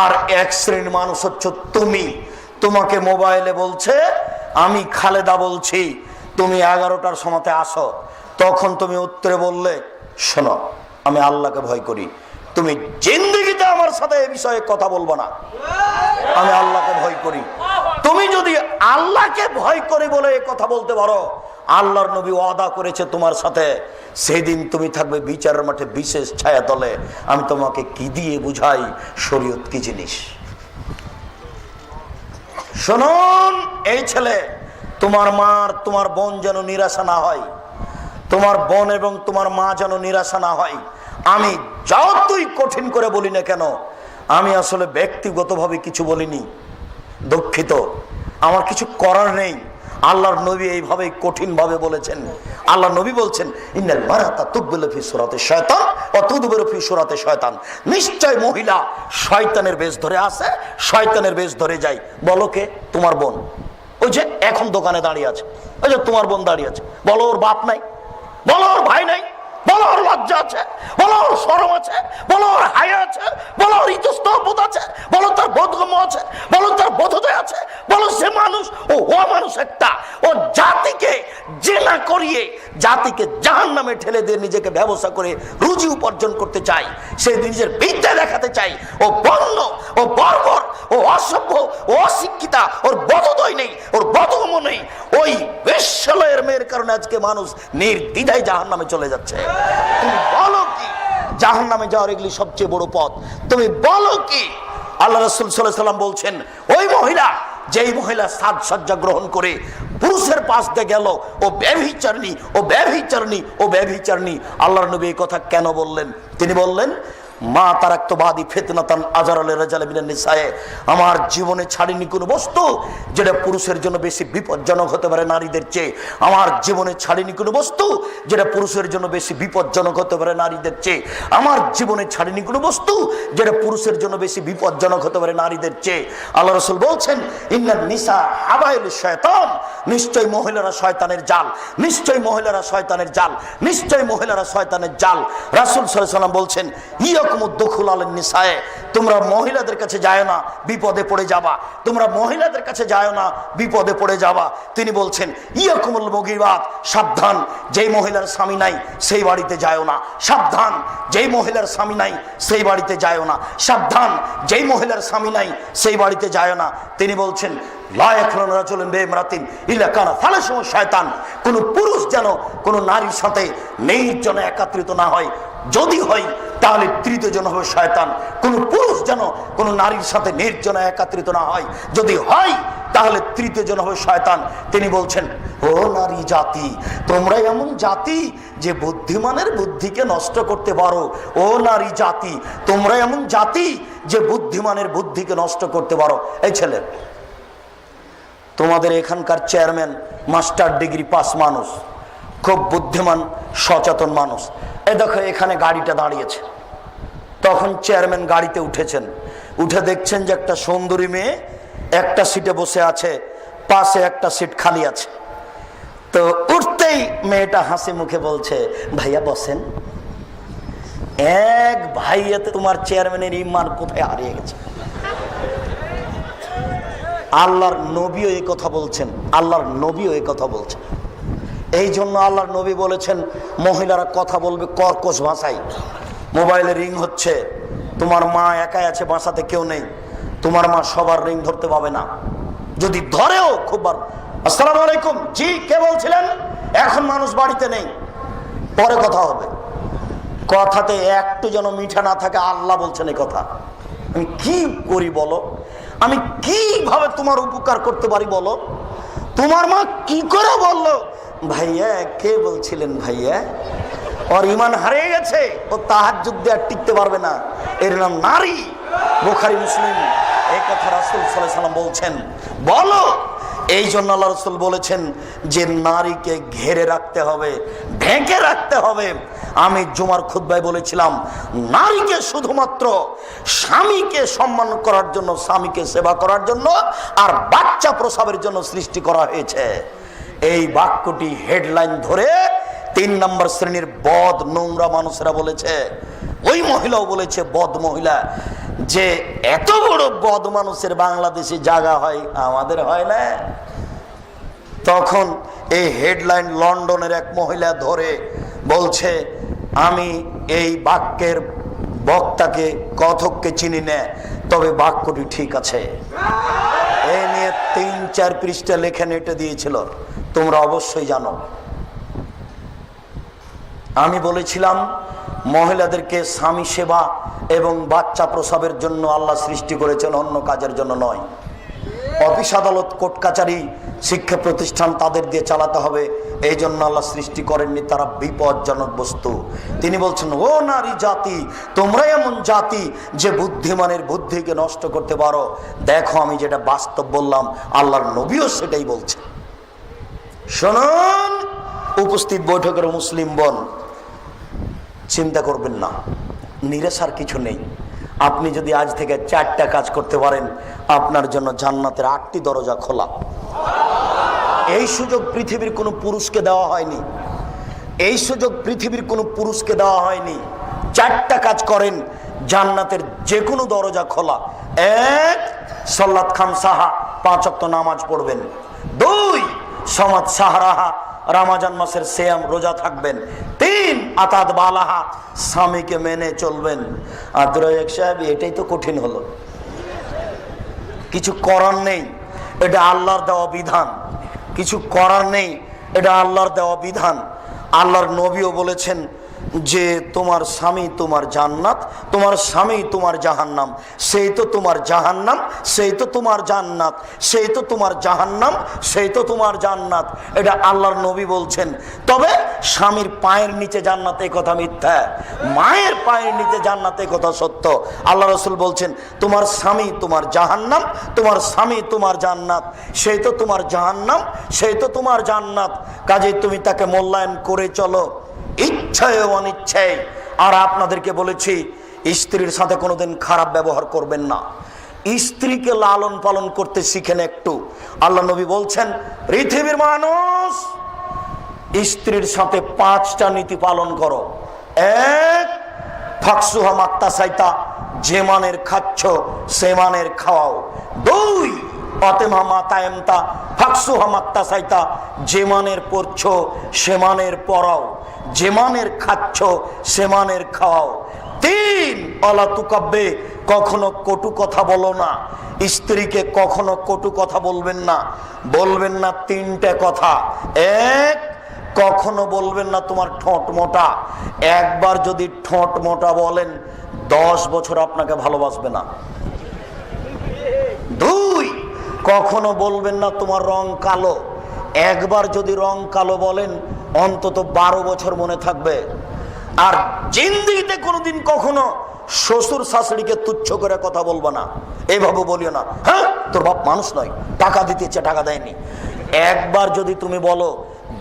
আর 1 শ্রেণীর মানুষ হচ্ছে তুমি। তোমাকে মোবাইলে বলছে, আমি খালেদা বলছি, তুমি 11টার সময়তে আসো। তখন তুমি উত্তরে বললে, শোনো আমি আল্লাহকে ভয় করি, তুমি জিন্দেগিতে আমার সাথে এই বিষয়ে কথা বলবো না। আমি আল্লাহকে ভয় করি। তুমি যদি আল্লাহকে ভয় করি বলে এই কথা বলতে পারো, আল্লাহর নবী ওয়াদা করেছে তোমার সাথে, সেদিন তুমি থাকবে বিচারের মাঠে বিশেষ ছায়াতলে। আমি তোমাকে কি দিয়ে বুঝাই শরীয়ত কি জিনিস। শুনুন, এই ছেলে, তোমার মার তোমার বোন যেন নিরাশা না হয়, তোমার বোন এবং তোমার মা যেন নিরাশা না হয়। আমি যতই কঠিন করে বলি না কেন, আমি আসলে ব্যক্তিগতভাবে কিছু বলিনি, দুঃখিত, আমার কিছু করার নেই। আল্লাহর নবী এইভাবে কঠিন ভাবে বলেছেন। আল্লাহ নবী বলছেন, ইন্নাল মারাতা তুকবিলু ফি সূরাতি শায়তান ওয়া তুদবিরু ফি সূরাতি শায়তান। নিশ্চয় মহিলা শয়তানের বেশ ধরে আসে, শয়তানের বেশ ধরে যায়। বলো কে? তোমার বোন। ওই যে এখন দোকানে দাঁড়িয়ে আছে, ওই যে তোমার বোন দাঁড়িয়ে আছে। বলো ওর বাপ নাই, বলো ওর ভাই নাই, বলো ওর লজ্জা আছে, বলো ওর শরম আছে, বলো ওর হায়া আছে, বলো ওর ইতস্তবোধ আছে, বলো তার বোধগম্য আছে, বলো তার বোধোদয় আছে, বলো সে মানুষ, ও মানুষ একটা। ও জাতিকে জেনা করিয়ে, জাতিকে জাহান্নামে ঠেলে দিয়ে নিজেকে ব্যবসা করে রুজি উপার্জন করতে চায়, সে নিজের বিদ্যা দেখাতে চায়। ও বন্য, ও বর্বর, ও অসভ্য, ও অশিক্ষিতা, ওর বোধোদয় নেই, ওর বোধগম্য নেই। ওই বেশ্যালয়ের মেয়ের কারণে আজকে মানুষ নির্দ্বিধায় জাহান্নামে চলে যাচ্ছে। তুমি বলো কি জাহান্নামে যাওয়ার এগুলি সবচেয়ে বড় পথ? তুমি বলো কি? আল্লাহ রাসূল সাল্লাল্লাহু আলাইহি ওয়াসাল্লাম বলছেন, ওই মহিলা, যেই মহিলা সাজসজ্জা গ্রহণ করে পুরুষের পাশ দিয়ে গেল, ও ব্যভিচারিণী, ও ব্যভিচারিণী, ও ব্যভিচারিণী। আল্লাহর নবী এই কথা কেন বললেন? তিনি বললেন, মা তারাক্তু বাদি ফিতনাতান আযারা লিরাজালি মিনান নিসায়ে। আমার জীবনে ছাড়িনি কোনো বস্তু যেটা পুরুষের জন্য বেশি বিপজ্জনক হতে পারে নারীদের চেয়ে। আমার জীবনে ছাড়িনি কোনো বস্তু যেটা পুরুষের জন্য বেশি বিপজ্জনক হতে পারে নারীদের চেয়ে। আমার জীবনে ছাড়িনি কোনো বস্তু যেটা পুরুষের জন্য বেশি বিপজ্জনক হতে পারে নারীদের চেয়ে। আল্লাহ রাসূল বলছেন, ইন্নান নিসা হাবাইলুশ শায়তান। নিশ্চয় মহিলারা শয়তানের জাল, নিশ্চয় মহিলারা শয়তানের জাল, নিশ্চয় মহিলারা শয়তানের জাল। রাসূল সাল্লাল্লাহু আলাইহি ওয়াসাল্লাম বলছেন, তোমরা মহিলাদের কাছে যায় না, বিপদে পড়ে যাবা। তোমরা মহিলাদের কাছে যায় না, বিপদে পড়ে যাবা। তিনি বলছেন, ইয়াকুমুল মুগীবাত। সাবধান, যেই মহিলার স্বামী নাই সেই বাড়িতে যায় না। সাবধান, যেই মহিলার স্বামী নাই সেই বাড়িতে যায় না। সাবধান, যেই মহিলার স্বামী নাই সেই বাড়িতে যায় না। তিনি বলছেন, কোন পুরুষ যেন কোন নারীর সাথে নির্জনে একত্রিত না হয়, যদি হয় তাহলে তৃতীয় জন হবে শয়তান। কোন পুরুষ যেন কোন নারীর সাথে নির্জনে একত্রিত না হয়, যদি হয় তাহলে তৃতীয় জন হবে শয়তান। তিনি বলছেন, ও নারী জাতি, তোমরা এমন জাতি যে বুদ্ধিমানের বুদ্ধিকে নষ্ট করতে পারো। ও নারী জাতি, তোমরা এমন জাতি যে বুদ্ধিমানের বুদ্ধিকে নষ্ট করতে পারো। এই ছেলে, তোমাদের এখানকার চেয়ারম্যান মাস্টার ডিগ্রি পাস মানুষ, খুব বুদ্ধিমান সচেতন মানুষ। এই দেখো এখানে গাড়িটা দাঁড়িয়েছে, তখন চেয়ারম্যান গাড়িতে উঠেছেন, উঠে দেখছেন যে একটা সুন্দরী মেয়ে একটা সিটে বসে আছে, পাশে একটা সিট খালি আছে। তো উঠতেই মেয়েটা হাসি মুখে বলছে, ভাইয়া বসেন। এক ভাইয়াতে তোমার চেয়ারম্যানের ইমান কোথায় হারিয়ে গেছে। আল্লাহর নবীও এই কথা বলছেন, আল্লাহর নবীও এই কথা বলছেন। এই জন্য আল্লাহর নবী বলেছেন, মহিলারা কথা বলবে কর্কশ ভাষায়। মোবাইলে রিং হচ্ছে, তোমার মা একাই আছে, বাসাতে কেউ নেই, তোমার মা সবার রিং ধরতে পাবে না। যদি ধরেও খুব বার, আসসালামু আলাইকুম, জি কে বলছিলেন, এখন মানুষ বাড়িতে নেই, পরে কথা হবে। কথাতে একটু যেন মিঠা না থাকে। আল্লাহ বলছেন এই কথা। আমি কি করি বলো? আমি কিভাবে তোমার উপকার করতে পারি বলো? তোমার মা কি করে বললো, ভাইয়া কে বলছিলেন ভাইয়া? ওর ইমান হারিয়ে গেছে, ও তাহাজ্জুদ দিয়ে আর টিকতে পারবে না। এর নাম নারী। বুখারী মুসলিম এই কথা রাসূল সাল্লাল্লাহু আলাইহি ওয়াসাল্লাম বলছেন। বলো, এই জন্য আল্লাহ রাসূল বলেছেন যে নারীকে ঘেরে রাখতে হবে, ঢেকে রাখতে হবে। আমি জুমার খুতবায় বলেছিলাম, নারীকে শুধুমাত্র স্বামীকে সম্মান করার জন্য, স্বামীকে সেবা করার জন্য আর বাচ্চা প্রসবের জন্য সৃষ্টি করা হয়েছে। এই বাক্যটি হেডলাইন ধরে ৩ নম্বর শ্রেণীর বদ নোংরা মানুষেরা বলেছে, ওই মহিলাও বলেছে, বদ মহিলা, যে এত বড় বদ মানুষের বাংলাদেশে জায়গা হয়, আমাদের হয় না। তখন এই হেডলাইন লন্ডনের এক মহিলা ধরে বলছে, আমি এই বাক্যের বক্তাকে কথককে চিনি না, তবে বাক্যটি ঠিক আছে। এ নিয়ে 3-4 পৃষ্ঠা লেখা নেটে দিয়েছিল, তোমরা অবশ্যই জানো। আমি বলেছিলাম মহিলাদেরকে স্বামী সেবা এবং বাচ্চা প্রসবের জন্য আল্লাহ সৃষ্টি করেছেন, অন্য কাজের জন্য নয়। অফিস আদালত কোর্ট কাচারি শিক্ষা প্রতিষ্ঠান তাদের দিয়ে চালাতে হবে, এই জন্য আল্লাহ সৃষ্টি করেননি, তারা বিপজ্জনক বস্তু। তিনি বলছেন, ও নারী জাতি, তোমরা এমন জাতি যে বুদ্ধিমানের বুদ্ধিকে নষ্ট করতে পারো। দেখো আমি যেটা বাস্তব বললাম, আল্লাহর নবীও সেটাই বলছে। শুনুন উপস্থিত বৈঠকের মুসলিম বোন, চিন্তা করবেন না, নিরাশার কিছু নেই। আপনি যদি আজ থেকে 4টা কাজ করতে পারেন, আপনার জন্য জান্নাতের 8টি দরজা খোলা। এই সুযোগ পৃথিবীর কোনো পুরুষকে দেওয়া হয়নি, এই সুযোগ পৃথিবীর কোনো পুরুষকে দেওয়া হয়নি। 4টা কাজ করেন, জান্নাতের যে কোনো দরজা খোলা। 1, সালাত খামসাহা, 5 ওয়াক্ত নামাজ পড়বেন। 2, সমাজ সাহারাহা, রমজান মাসের সিয়াম রোজা থাকবেন। 3, আতাত বালাহা, স্বামীকে মেনে চলবেন। আব্দুর রাজ্জাক সাহেব, এটাই তো কঠিন হলো, কিছু করার নেই, এটা আল্লাহর দেওয়া বিধান। কিছু করার নেই, এটা আল্লাহর দেওয়া বিধান। আল্লাহর নবীও বলেছেন যে তোমার স্বামী তোমার জান্নাত, তোমার স্বামী তোমার জাহান্নাম। সেই তো তোমার জাহান্নাম, সেই তো তোমার জান্নাত, সেই তো তোমার জাহান্নাম, সেই তো তোমার জান্নাত। এটা আল্লাহর নবী বলছেন। তবে স্বামীর পায়ের নিচে জান্নাত, এই কথা মিথ্যা। মায়ের পায়ের নিচে জান্নাত, এই কথা সত্য। আল্লাহ রাসূল বলছেন, তোমার স্বামী তোমার জাহান্নাম, তোমার স্বামী তোমার জান্নাত। সেই তো তোমার জাহান্নাম, সেই তো তোমার জান্নাত। কাজে তুমি তাকে মূল্যায়ন করে চলো, ইচ্ছায় অনিচ্ছায়। আর আপনাদেরকে বলেছি, স্ত্রীর সাথে কোনোদিন খারাপ ব্যবহার করবেন না। স্ত্রীকে লালন পালন করতে শিখেন একটু। আল্লাহ নবী বলছেন, পৃথিবীর মানুষ, স্ত্রীর সাথে 5টা নীতি পালন করো। 1, ফাকসুহা মাত্তাসাইতা, যে মানের খাচ্ছ সে মানের খাওয়াও। 2, অতেমা মাতায়েমতা, ফাকসুহা মাত্তাসাইতা, যে মানের পড়ছো সে মানের পড়াও, যে মানের খাচ্ছ সে মানের খাওয়াও। 3, অলা তুকাব্বে, কখনো কটু কথা বলো না। স্ত্রীকে কখনো কটু কথা বলবেন না। বলবেন না 3টে কথা। 1, কখনো বলবেন না তোমার ঠোঁট মোটা। একবার যদি ঠোঁট মোটা বলেন, 10 বছর আপনাকে ভালোবাসবে না। 2, কখনো বলবেন না তোমার রং কালো। একবার যদি রং কালো বলেন, অন্তত 12 বছর মনে থাকবে। আর জিন্দেগিতে কোনোদিন কখনো শ্বশুর শাশুড়িকে তুচ্ছ করে কথা বলবো না। এইভাবে বলিও না, হ্যাঁ তোর বাপ মানুষ নয়, টাকা দিতেছে টাকা দেয়নি। একবার যদি তুমি বলো,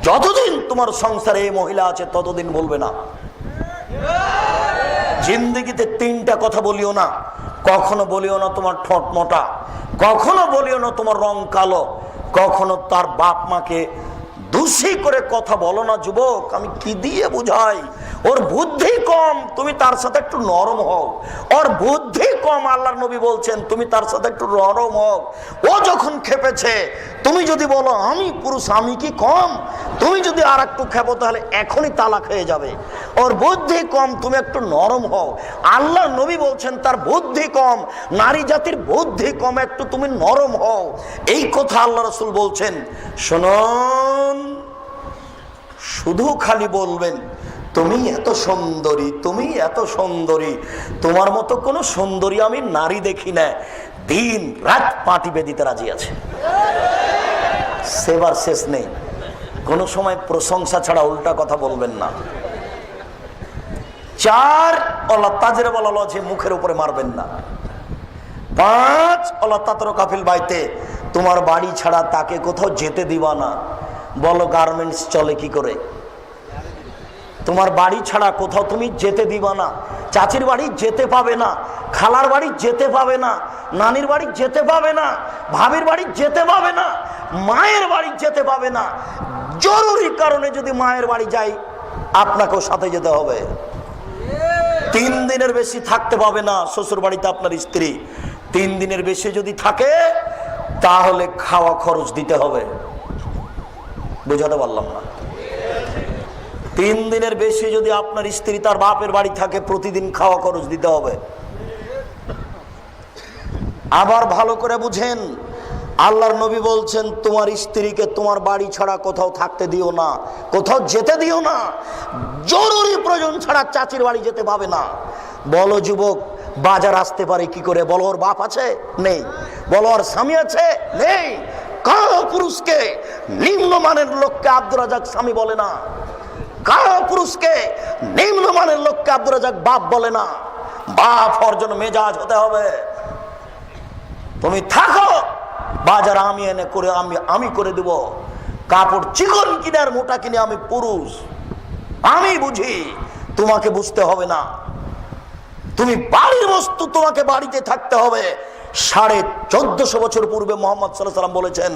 যতদিন তোমার সংসারে এই মহিলা আছে ততদিন বলবে না। জিন্দেগিতে 3টা কথা বলিও না। কখনো বলিও না তোমার ঠোঁট মোটা, কখনো বলিও না তোমার রং কালো, কখনো তার বাপ মাকে দোষী করে কথা বলো না। যুবক, আমি কি দিয়ে বুঝাই? ওর বুদ্ধি কম, তুমি তার সাথে একটু নরম হও। ওর বুদ্ধি কম, আল্লাহর নবী বলছেন তুমি তার সাথে একটু নরম হও। ও যখন খেপেছে, তুমি যদি বলো আমি পুরুষ, আমি কি কম? তুমি যদি আর একটু খেপো, তাহলে এখনই তালাক হয়ে যাবে। ওর বুদ্ধি কম, তুমি একটু নরম হও। আল্লাহর নবী বলছেন তার বুদ্ধি কম, নারী জাতির বুদ্ধি কম, একটু তুমি নরম হও। এই কথা আল্লাহ রাসূল বলছেন। শুনুন, শুধু খালি বলবেন তুমি এত সুন্দরী, তুমি এত সুন্দরী, তোমার মতো কোনো সুন্দরী আমি নারী দেখি না। দিন রাত পাটি বেঁধিতে রাজি আছে, সেবার শেষ নেই। কোনো সময় প্রশংসা ছাড়া উল্টা কথা বলবেন না। 4, আল্লাহ তাজরে বলা আছে, মুখের উপরে মারবেন না। 5, আল্লাহ তাতর কাফিল বাইতে, তোমার বাড়ি ছাড়া তাকে কোথাও যেতে দিবা না। বলো গার্মেন্টস চলে কি করে? তোমার বাড়ি ছাড়া কোথাও তুমি যেতে দিবা না। চাচির বাড়ি যেতে পাবে না, খালার বাড়ি যেতে পাবে না, নানির বাড়ি যেতে পাবে না, ভাবির বাড়ি যেতে পাবে না, মায়ের বাড়ি যেতে পাবে না। জরুরি কারণে যদি মায়ের বাড়ি যাই, আপনাকেও সাথে যেতে হবে। 3 দিনের বেশি থাকতে পাবে না শ্বশুর বাড়িতে আপনার স্ত্রী। 3 দিনের বেশি যদি থাকে, তাহলে খাওয়া খরচ দিতে হবে। বুঝাতে পারলাম না? 3 দিনের বেশি যদি আপনার স্ত্রী তার বাপের বাড়ি থাকে, প্রতিদিন খাওয়া খরচ দিতে হবে। আবার ভালো করে বুঝেন, আল্লাহর নবী বলছেন তোমার স্ত্রীকে তোমার বাড়ি ছাড়া কোথাও থাকতে দিও না, কোথাও যেতে দিও না, জরুরি প্রয়োজন ছাড়া চাচির বাড়ি যেতে পাবে না। বলো যুবক, বাজার আসতে পারে কি করে? বলো ওর বাপ আছে? নেই। বলো ওর স্বামী আছে? নেই। কারো পুরুষকে নিম্নমানের লোককে আব্দুর রাজাক স্বামী বলে না, কারো পুরুষকে নিম্নমানের লোককে আব্দুর রাজাক বাপ বলে না। বাপ হওয়ার জন্য মেজাজ হতে হবে। তুমি থাকো, বাজার আমি এনে করে আমি করে দেব, কাপড় চিকন কিনে আর মোটা কিনে আমি পুরুষ, আমি বুঝি, তোমাকে বুঝতে হবে না। তুমি বাড়ির বস্তু, তোমাকে বাড়িতে থাকতে হবে। 1450 বছর পূর্বে মোহাম্মদ সাল্লাল্লাহু আলাইহি ওয়াসাল্লাম বলেছেন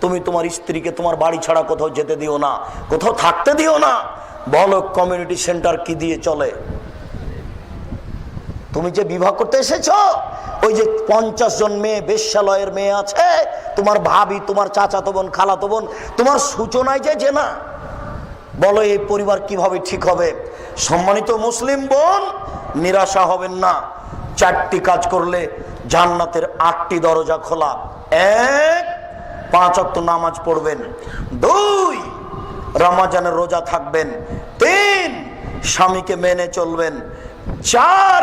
তুমি তোমার স্ত্রীকে তোমার বাড়ি ছাড়া কোথাও যেতে দিও না, কোথাও থাকতে দিও না। বলো কমিউনিটি সেন্টার কি দিয়ে চলে? তুমি যে বিবাহ করতে এসেছো, ওই যে 50 জন মেয়ে, বেশ্যালয়ের মেয়ে আছে, তোমার ভাবি, তোমার চাচাতো বোন, খালাতো বোন, তোমার সূচনায় যে না, বলো এই পরিবার কিভাবে ঠিক হবে? সম্মানিত মুসলিম বোন, নিরাশা হবেন না। 4টি কাজ করলে জান্নাতের 8টি দরজা খোলা। 1, 5 ওয়াক্ত নামাজ পড়বেন। 2, রমজানের রোজা থাকবেন। 3, স্বামীকে মেনে চলবেন। 4,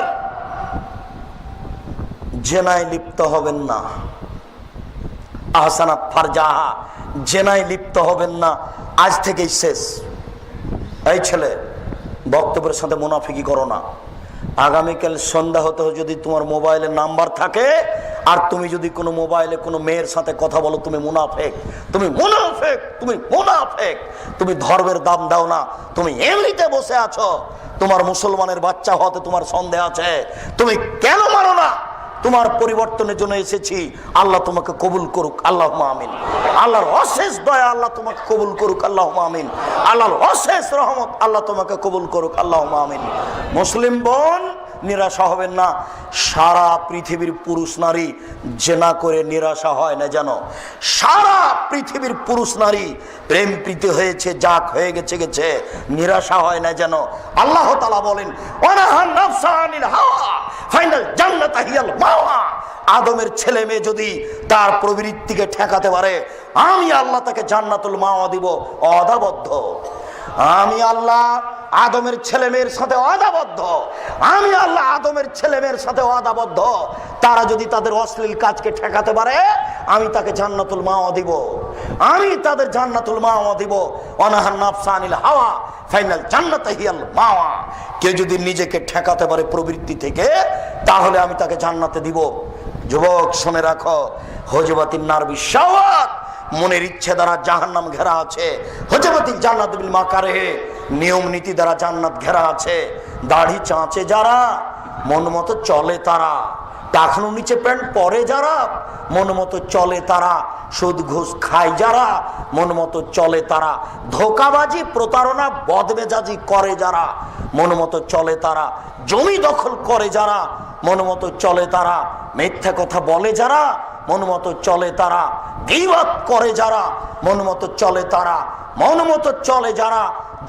জেনায় লিপ্ত হবেন না। আহসানাত ফারজাহা, জেনায় লিপ্ত হবেন না। আজ থেকেই শেষ। এই ছেলে, বক্তব্যের সাথে মুনাফিকি করো না। আগামীকাল সন্ধ্যা হতে যদি তোমার মোবাইলে নাম্বার থাকে আর তুমি যদি কোনো মোবাইলে কোনো মেয়ের সাথে কথা বলো, তুমি মুনাফেক, তুমি মুনাফেক, তুমি মুনাফেক। তুমি ধর্মের দাম দাও না, তুমি এমনিতে বসে আছো। তোমার মুসলমানের বাচ্চা হতে তোমার সন্দেহ আছে, তুমি কেন মানো না? তোমার পরিবর্তনের জন্য এসেছি। আল্লাহ তোমাকে কবুল করুক, আল্লাহুম্মা আমিন। আল্লাহর অশেষ দয়া আল্লাহ তোমাকে কবুল করুক, আল্লাহুম্মা আমিন। আল্লাহর অশেষ রহমত আল্লাহ তোমাকে কবুল করুক, আল্লাহুম্মা আমিন। মুসলিম বোন, নিরাশা হবেন না। সারা পৃথিবীর পুরুষ নারী জেনা করে নিরাশা হয় না যেন। সারা পৃথিবীর পুরুষ নারী প্রেম প্রীতি হয়েছে, যাক হয়ে গেছে গেছে, নিরাশা হয় না যেন। আল্লাহ তাআলা বলেন ওয়ানাহান নাফসা আনিল হাওয়া ফাইনাল জান্নাত হিয়াল মাওয়া। আদমের ছেলে মেয়ে যদি তার প্রবৃত্তিকে ঠেকাতে পারে, আমি আল্লাহ তাকে জান্নাতুল মাওয়া দিব অদাবদ্ধ। আমি আল্লাহ আদমের ছেলে মেয়ের সাথে অদাবদ্ধ। আমি আল্লাহ আদমের ছেলে মেয়ের সাথে অদাবদ্ধ। তারা যদি তাদের অশ্লীল কাজকে ঠেকাতে পারে, আমি তাকে জান্নাতুল মাওয়া দিব। আমি তাদের জান্নাতুল মাওয়া দিব। অনাহান নাফসা আনিল হাওয়া ফাইনাল জান্নাত হিয়াল মাওয়া। কেউ যদি নিজেকে ঠেকাতে পারে প্রবৃত্তি থেকে, তাহলে আমি তাকে জান্নাতে দিব। যুবক শুনে রাখো, হজবাতিন নার বিশাওয়াত, মনের ইচ্ছে দ্বারা জাহান্নাম ঘেরা আছে। হজবাতিন জান্নাত বিল মাকারিহ, নিয়ম নীতি দ্বারা জান্নাত ঘেরা আছে। দাড়ি চাঁচে যারা, মন মতো চলে তারা। টাকনু নিচে প্যান্ট পরে যারা, মন মতো চলে তারা। সুদ ঘুষ খায় যারা, মন মতো চলে তারা। ধোকাবাজি, প্রতারণা, বদমেজাজি করে যারা, মন মতো চলে তারা। জমি দখল করে যারা, মন মতো চলে তারা। মিথ্যা কথা বলে যারা, মন মতো চলে তারা। গীবত করে যারা, মন মতো চলে তারা। মন মতো চলে যারা,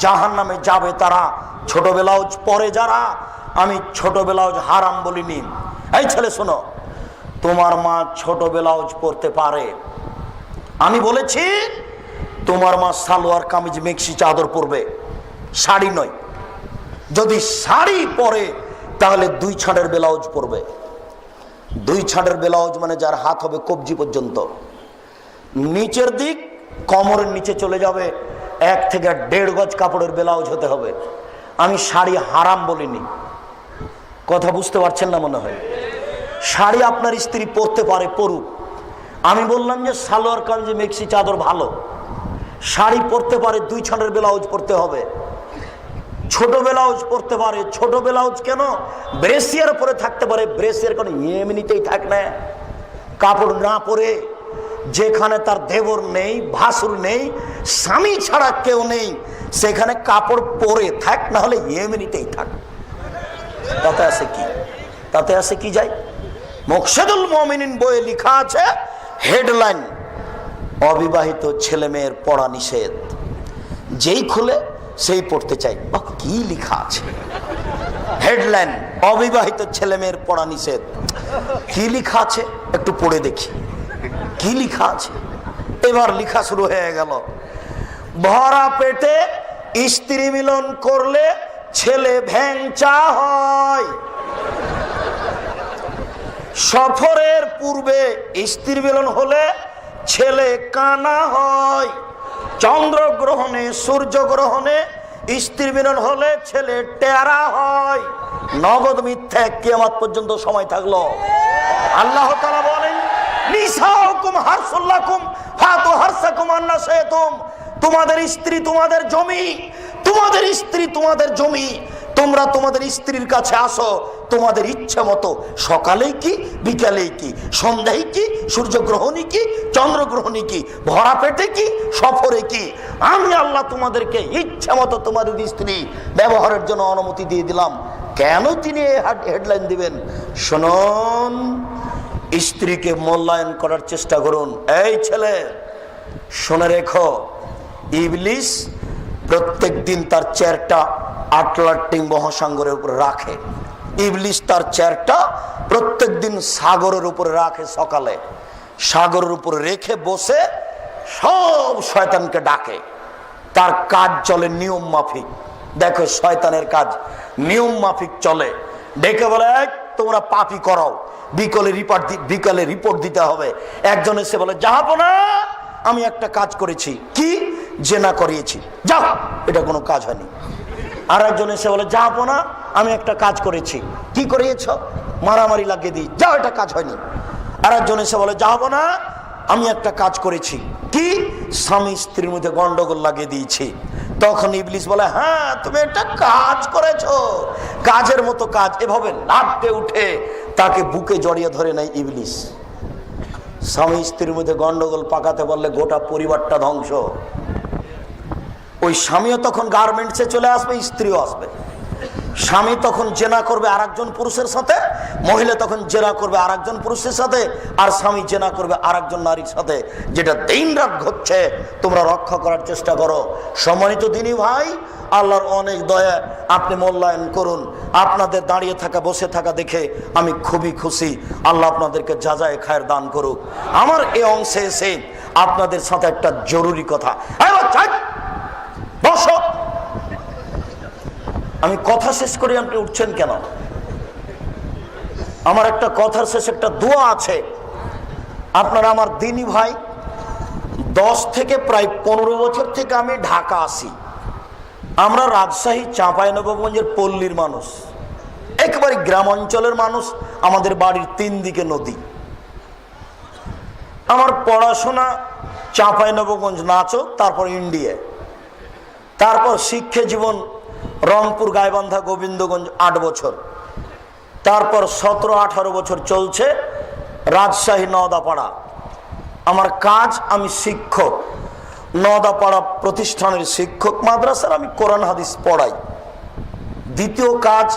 জাহান্নামে যাবে তারা। ছোট ব্লাউজ পরে যারা, আমি ছোট ব্লাউজ হারাম বলিনি। এই ছেলে শোনো, তোমার মা ছোট ব্লাউজ পরতে পারে, আমি বলেছি তোমার মা সালোয়ার কামিজ মেক্সি চাদর পরবে, শাড়ি নয়। যদি শাড়ি পরে তাহলে 2 ছাঁটের ব্লাউজ পরবে। 2 ছাঁটের ব্লাউজ মানে যার হাত হবে কবজি পর্যন্ত, নিচের দিক কোমরের নিচে চলে যাবে, 1 থেকে 1.5 গজ কাপড়ের ব্লাউজ হতে হবে। আমি শাড়ি হারাম বলিনি, কথা বুঝতে পারছেন না মনে হয়। শাড়ি আপনার স্ত্রী পরতে পারে, পরুক। আমি বললাম যে সালোয়ার কামিজ মেক্সি চাদর ভালো, শাড়ি পরতে পারে, 2 ছাঁটের ব্লাউজ পরতে হবে। ছোট ব্লাউজ পরতে পারে, ছোট ব্লাউজ কেন, ব্রেসিয়ার পরে থাকতে পারে। ব্রেসিয়ার কেন, এমনিতেই থাক না, কাপড় না পরে। যেখানে তার দেবর নেই, ভাসুর নেই, স্বামী ছাড়া কেউ নেই, সেখানে কাপড় পরে থাক, না হলে এমনিতেই থাক। তাতে আছে কি? তাতে আছে কি যায়? মুকশিদুল মুমিনিন বইয়ে লেখা আছে, হেডলাইন, অবিবাহিত ছেলে মেয়ের পড়া নিষেধ। যেই খুলে সেই পড়তে চাই। কি লেখা আছে হেডলাইন, অবিবাহিত ছেলে মেয়ের পড়া নিষেধ। কি লেখা আছে একটু পড়ে দেখি কি লেখা আছে। এবার লেখা শুরু হয়ে গেল, ভরা পেটে স্ত্রী মিলন করলে ছেলে ভ্যাংচা হয়, সফরের পূর্বে স্ত্রী মিলন হলে ছেলে কানা হয়, চন্দ্রগ্রহণে সূর্যগ্রহণে স্ত্রী মিলন হলে ছেলে টেরা হয়। নগদ মিথ্যা, কিয়ামত পর্যন্ত সময় থাকলো। আল্লাহ তাআলা বলেন, নিসাউকুম হারসুল লাকুম ফাতু হারসাকুম আন্না শাইতুম। তোমাদের স্ত্রী তোমাদের জমি, তোমাদের স্ত্রী তোমাদের জমি, তোমরা তোমাদের স্ত্রীর কাছে আসো তোমাদের ইচ্ছা মতো, সকালেই কি বিকালেই কি, সন্ধ্যায় কি, সূর্যগ্রহণই কি, চন্দ্রগ্রহণই কি, ভরা পেটে কি, সফরে কি, আমি আল্লাহ তোমাদেরকে ইচ্ছা মতো তোমাদের স্ত্রী ব্যবহারের জন্য অনুমতি দিয়ে দিলাম। কেন তিনি হেডলাইন দিবেন? শুনুন, স্ত্রীকে মূল্যায়ন করার চেষ্টা করুন। এই ছেলে শুনে রেখো, ইবলিস প্রত্যেক দিন তার চেয়ারটা আটলান্টিক মহাসাগরের উপরে রাখে। ইবলিস তার চেয়ারটা প্রত্যেক দিন সাগরের উপরে রাখে। সকালে সাগরের উপরে রেখে বসে সব শয়তানকে ডাকে। তার কাজ চলে নিয়ম মাফিক। দেখো শয়তানের কাজ নিয়ম মাফিক চলে। ডেকে বলে, তোমরা পাপী করাও, বিকালে রিপোর্ট দিতে হবে। একজন এসে বলে, জাহাপনা আমি একটা কাজ করেছি। কি? জেনা করিয়েছি, যাও, এটা কোনো কাজ হয়নি। আর একজন এসে বলে, জাহাপনা আমি একটা কাজ করেছি। কি করিয়েছ? মারামারি লাগিয়ে দিই, যাও, এটা কাজ হয়নি। আর একজন এসে বলে, জাহাপনা আমি একটা কাজ করেছি। কি? স্বামী স্ত্রীর মধ্যে গন্ডগোল লাগিয়ে দিয়েছি। তখন ইবলিস বলে, হ্যাঁ তুমি একটা কাজ করেছো, কাজের মতো কাজ। এভাবে লাফতে উঠে তাকে বুকে জড়িয়ে ধরে নেয় ইবলিস। স্বামী স্ত্রীর মধ্যে গন্ডগোল পাকাতে পারলে গোটা পরিবারটা ধ্বংস। ওই স্বামীও তখন গার্মেন্টসে চলে আসবে, স্ত্রীও আসবে। স্বামী তখন জেনা করবে আরেকজন পুরুষের সাথে, মহিলা তখন জেনা করবে আরেকজন পুরুষের সাথে, আর স্বামী জেনা করবে আরেকজন নারীর সাথে। যেটা দিনরাত ঘটছে, তোমরা রক্ষা করার চেষ্টা করো। সম্মানিত দিনী ভাই, আল্লাহর অনেক দয়া, আপনি মূল্যায়ন করুন। আপনাদের দাঁড়িয়ে থাকা বসে থাকা দেখে আমি খুবই খুশি। আল্লাহ আপনাদেরকে যাজায়ে খায়ের দান করুক। আমার এই অংশে এসে আপনাদের সাথে একটা জরুরি কথা। বসো, আমি কথা শেষ করি, আপনি উঠছেন কেন? আমার একটা কথার শেষে একটা দোয়া আছে। আপনারা আমার দিনী ভাই, 10 থেকে প্রায় 15 বছর থেকে আমি ঢাকা আসি। আমরা রাজশাহী চাঁপাইনবাবগঞ্জের পল্লীর মানুষ, একেবারে গ্রাম অঞ্চলের মানুষ। আমাদের বাড়ির 3 দিকে নদী। আমার পড়াশোনা চাঁপাইনবাবগঞ্জ, নাচক, তারপর ইন্ডিয়া, তারপর শিক্ষা জীবন রংপুর গাইবান্ধা গোবিন্দগঞ্জ 8 বছর, তারপর 17-18 বছর চলছে রাজশাহী নওদাপাড়া। আমার কাজ, আমি শিক্ষক, নওদাপাড়া প্রতিষ্ঠানের শিক্ষক, মাদ্রাসার আমি কোরআন হাদিস পড়াই। দ্বিতীয় কাজ,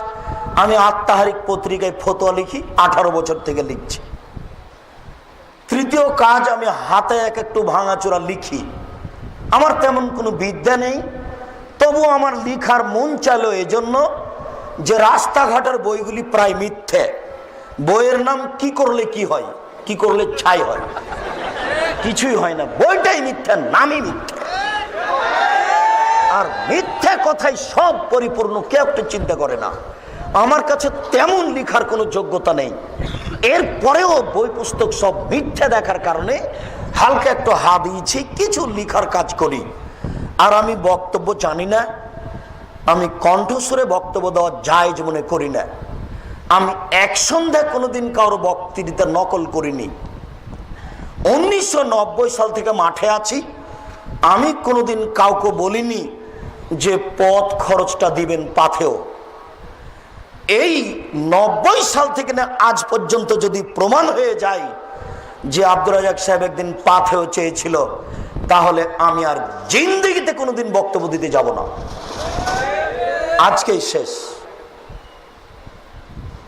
আমি আত্মাহারিক পত্রিকায় ফতোয়া লিখি, 18 বছর থেকে লিখছি। তৃতীয় কাজ, আমি হাতে একটু ভাঙাচোরা লিখি। আমার তেমন কোনো বিদ্যা নেই, তবু আমার লিখার মন চাইলো এজন্য যে রাস্তাঘাটের বইগুলি প্রায় মিথ্যে। বইয়ের নাম কি করলে কি হয়, কি করলে ছাই হয়, কিছুই হয় না। বইটাই মিথ্যা, নামই মিথ্যা। আর মিথ্যা কথাই সব পরিপূর্ণ, কেউ একটা চিন্তা করে না। আমার কাছে তেমন লিখার কোনো যোগ্যতা নেই। এরপরেও বই পুস্তক সব মিথ্যা দেখার কারণে হালকা একটু হাত দিয়েছি, কিছু লিখার কাজ করি। আর আমি বক্তব্য জানি না, আমি কণ্ঠস্বরে বক্তব্য দেওয়া জায়েজ মনে করি না। আমি এক সন্ধ্যায় কোনোদিন কারো বক্তৃতা নকল করিনি। 1990 সাল থেকে মাঠে আছি। আমি কোনোদিন কাউকে বলিনি যে পথ খরচটা দিবেন পাথেও। এই 90 সাল থেকে না আজ পর্যন্ত যদি প্রমাণ হয়ে যায় যে আব্দুর রাজ্জাক সাহেব একদিন পাথেও চেয়েছিল, তাহলে আমি আর জিন্দেগিতে কোনোদিন বক্তব্য দিতে যাব না। আজকেই শেষ।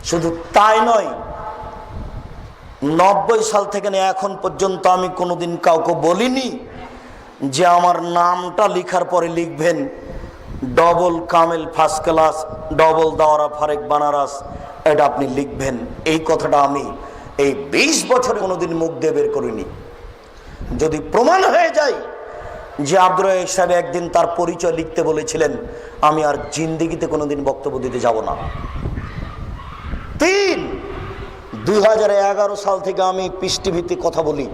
শুধু তাই নয়, 90 সাল থেকে এখন পর্যন্ত আমি কোনোদিন কাউকে বলিনি যে আমার নামটা লেখার পরে লিখবেন ডবল কামেল ফার্স্ট ক্লাস, ডবল দাওরা ফারেক বানারস, এটা আপনি লিখবেন। এই কথাটা আমি এই 20 বছরে কোনোদিন মুখ দিয়ে বের করিনি। যদি প্রমাণ হয়ে যায় যে আব্দুর রাজ্জাক সাহেব একদিন তার পরিচয় লিখতে বলেছিলেন, আমি আর জিন্দেগিতে কোনোদিন বক্তব্য দিতে যাব না। 3, 2011 সাল থেকে আমি পিস টিভিতে কথা বলি।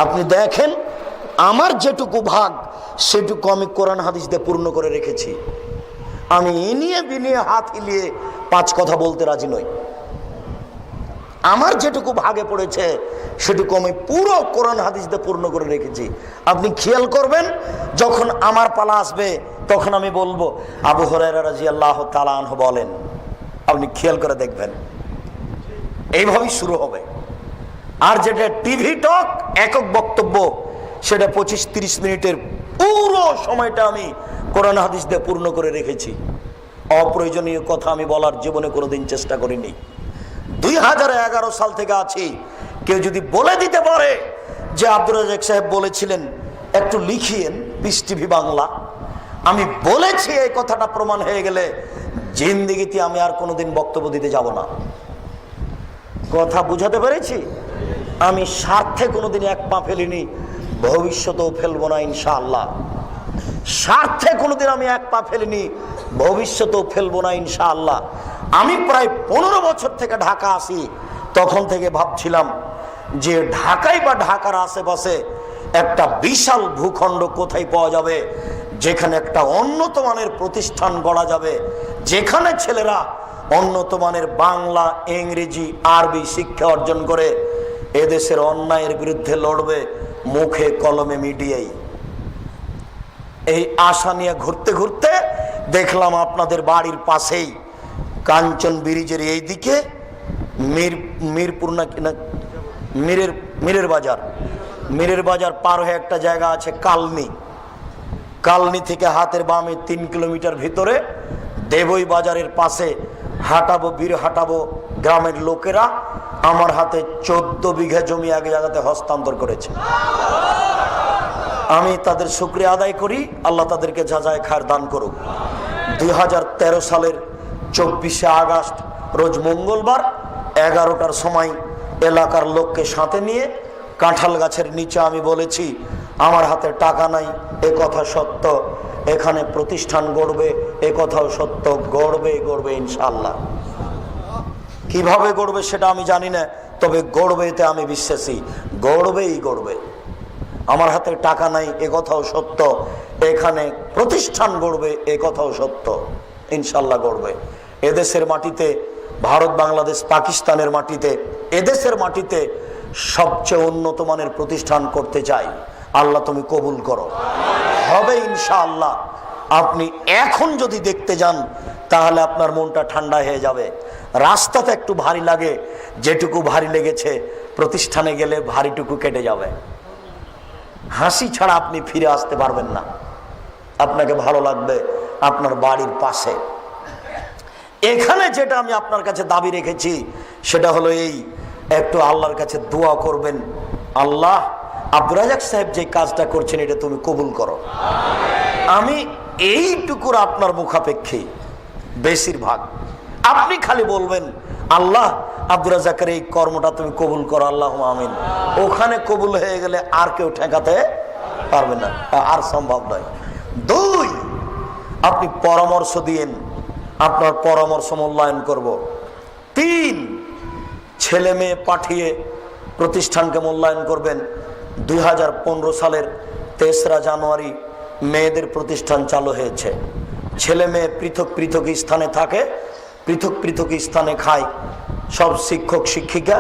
আপনি দেখেন আমার যেটুকু ভাগ সেটুকু আমি কোরআন হাদিস দিয়ে পূর্ণ করে রেখেছি। আমি এনিয়ে বিনিয়ে হাত হিলিয়ে 5 কথা বলতে রাজি নই। আমার যেটুকু ভাগে পড়েছে সেটুকু আমি পুরো কোরআন হাদিস দিয়ে পূর্ণ করে রেখেছি। আপনি খেয়াল করবেন, যখন আমার পালা আসবে তখন আমি বলবো আবু হুরায়রা রাদিয়াল্লাহু তাআলা আনহু বলেন। আপনি খেয়াল করে দেখবেন, এইভাবেই শুরু হবে। আর যেটা টিভি টক একক বক্তব্য, সেটা 25-30 মিনিটের পুরো সময়টা আমি কোরআন হাদিস দিয়ে পূর্ণ করে রেখেছি। অপ্রয়োজনীয় কথা আমি বলার জীবনে কোনোদিন চেষ্টা করিনি। 2011 সাল থেকে আছি। কেউ যদি বলে দিতে পারে যে আব্দুর রাজ্জাক সাহেব বলেছিলেন, একটু লিখিয়েন পিস টিভি বাংলা, আমি বলেছি এই কথাটা প্রমাণ হয়ে গেলে জিন্দেগিতে আমি আর কোনোদিন বক্তব্য দিতে যাব না। কথা বুঝাতে পেরেছি? আমি স্বার্থে কোনোদিন এক পা ফেলিনি, ভবিষ্যতেও ফেলবো না ইনশাআল্লাহ। স্বার্থে কোনোদিন আমি এক পা ফেলিনি, ভবিষ্যতেও ফেলবো না ইনশাআল্লাহ। আমি প্রায় 15 বছর থেকে ঢাকা আসি, তখন থেকে ভাবছিলাম যে ঢাকায় বা ঢাকার আশেপাশে একটা বিশাল ভূখণ্ড কোথায় পাওয়া যাবে, যেখানে একটা উন্নত মানের প্রতিষ্ঠান গড়া যাবে, যেখানে ছেলেরা উন্নত মানের বাংলা, ইংরেজি, আরবি শিক্ষা অর্জন করে এদেশের অন্যায়ের বিরুদ্ধে লড়বে মুখে কলমে মিডিয়ায়। এই আশা নিয়ে ঘুরতে ঘুরতে দেখলাম আপনাদের বাড়ির পাশেই কাঞ্চন ব্রিজের এই দিকে মিরপুর না কিনা মিরের বাজার পার হয়ে একটা জায়গা আছে কালনি থেকে হাতের বামে 3 কিলোমিটার ভিতরে দেবই বাজারের পাশে হাঁটাবো গ্রামের লোকেরা আমার হাতে 14 বিঘা জমি এক জায়গাতে হস্তান্তর করেছে। আমি তাদের শুকরিয়া আদায় করি, আল্লাহ তাদেরকে যাজায় খায়ের দান করুক। 2013 সালের 24শে আগস্ট রোজ মঙ্গলবার 11টার সময় এলাকার লোককে সাথে নিয়ে কাঁঠাল গাছের নিচে আমি বলেছি, আমার হাতে টাকা নাই এ কথা সত্য, এখানে প্রতিষ্ঠান গড়বে এ কথাও সত্য, গড়বে ইনশাআল্লাহ। কিভাবে গড়বে সেটা আমি জানি না, তবে গড়বে এতে আমি বিশ্বাসী, গড়বে। আমার হাতে টাকা নাই এ কথাও সত্য, এখানে প্রতিষ্ঠান গড়বে এ কথাও সত্য, ইনশাআল্লাহ গড়বে। এদেশের মাটিতে, ভারত, বাংলাদেশ, পাকিস্তানের মাটিতে, এদেশের মাটিতে সবচেয়ে উন্নত মানের প্রতিষ্ঠান করতে চাই। আল্লাহ তুমি কবুল করো, হবে ইনশাআল্লাহ। আপনি এখন যদি দেখতে যান তাহলে আপনার মনটা ঠান্ডা হয়ে যাবে। রাস্তাতে একটু ভারী লাগে, যেটুকু ভারী লেগেছে প্রতিষ্ঠানে গেলে ভারীটুকু কেটে যাবে। হাসি ছাড়া আপনি ফিরে আসতে পারবেন না। আপনাকে ভালো লাগবে আপনার বাড়ির পাশে। এখানে যেটা আমি আপনার কাছে দাবি রেখেছি সেটা হলো এই, একটু আল্লাহর কাছে দোয়া করবেন, আল্লাহ আব্দুর রাজ্জাক সাহেব যে কাজটা করছেন এটা তুমি কবুল করো। আমি এইটুকুর আপনার মুখাপেক্ষী বেশিরভাগ। আপনি খালি বলবেন আল্লাহ আব্দুর রাজ্জাকের এই কর্মটা তুমি কবুল করো, আল্লাহুম্মা আমিন। ওখানে কবুল হয়ে গেলে আর কেউ ঠেকাতে পারবে না, আর সম্ভব নয়। 2, আপনি পরামর্শ দিয়েন, আপনার পরামর্শ মূল্যায়ন করব। 3, ছেলে মেয়ে পাঠিয়ে প্রতিষ্ঠানকে মূল্যায়ন করবেন। 2015 সালের 3রা জানুয়ারি মেয়েদের প্রতিষ্ঠান চালু হয়েছে। ছেলে মেয়ে পৃথক স্থানে থাকে, পৃথক স্থানে খায়। সব শিক্ষক শিক্ষিকা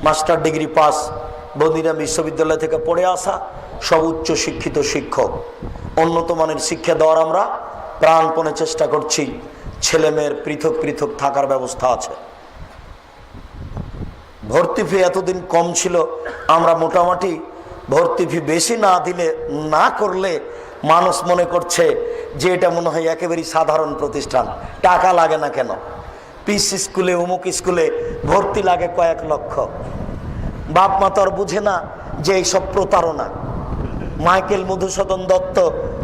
মাস্টার ডিগ্রি পাস, বদিনা বিশ্ববিদ্যালয় থেকে পড়ে আসা, সব উচ্চ শিক্ষিত শিক্ষক। উন্নত মানের শিক্ষা দেওয়ার আমরা প্রাণপণে চেষ্টা করছি। ছেলে মেয়ের পৃথক থাকার ব্যবস্থা আছে। ভর্তি ফি এতদিন কম ছিল, আমরা মোটামুটি ভর্তি ফি বেশি না করলে মানুষ মনে করছে যে এটা মনে হয় একেবারেই সাধারণ প্রতিষ্ঠান, টাকা লাগে না কেন। পিস স্কুলে, অমুক স্কুলে ভর্তি লাগে কয়েক লক্ষ। বাপ মা তো আর বুঝে না যে এইসব প্রতারণা। মাইকেল মধুসূদন দত্ত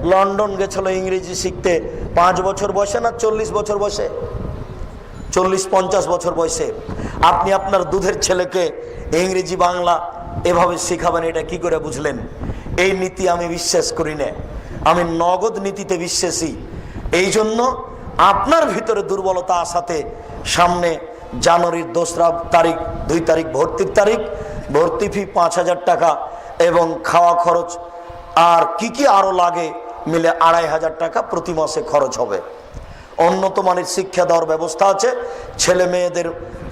লন্ডন গেছিল ইংরেজি শিখতে 5 বছর বয়সে না 40 বছর বয়সে, 40-50 বছর বয়সে। আপনি আপনার দুধের ছেলেকে ইংরেজি বাংলা এভাবে শিখাবেন, এটা কি করে বুঝলেন? এই নীতি আমি বিশ্বাস করি না, আমি নগদ নীতিতে বিশ্বাসী। এই জন্য আপনার ভিতরে দুর্বলতা আসাতে সামনে জানুয়ারির 2 তারিখ ভর্তির তারিখ, ভর্তি ফি 5,000 টাকা এবং খাওয়া খরচ আর কি আরো লাগে মিলে 2,500 টাকা প্রতি মাসে খরচ হবে। উন্নত মানের শিক্ষা দেওয়ার ব্যবস্থা আছে,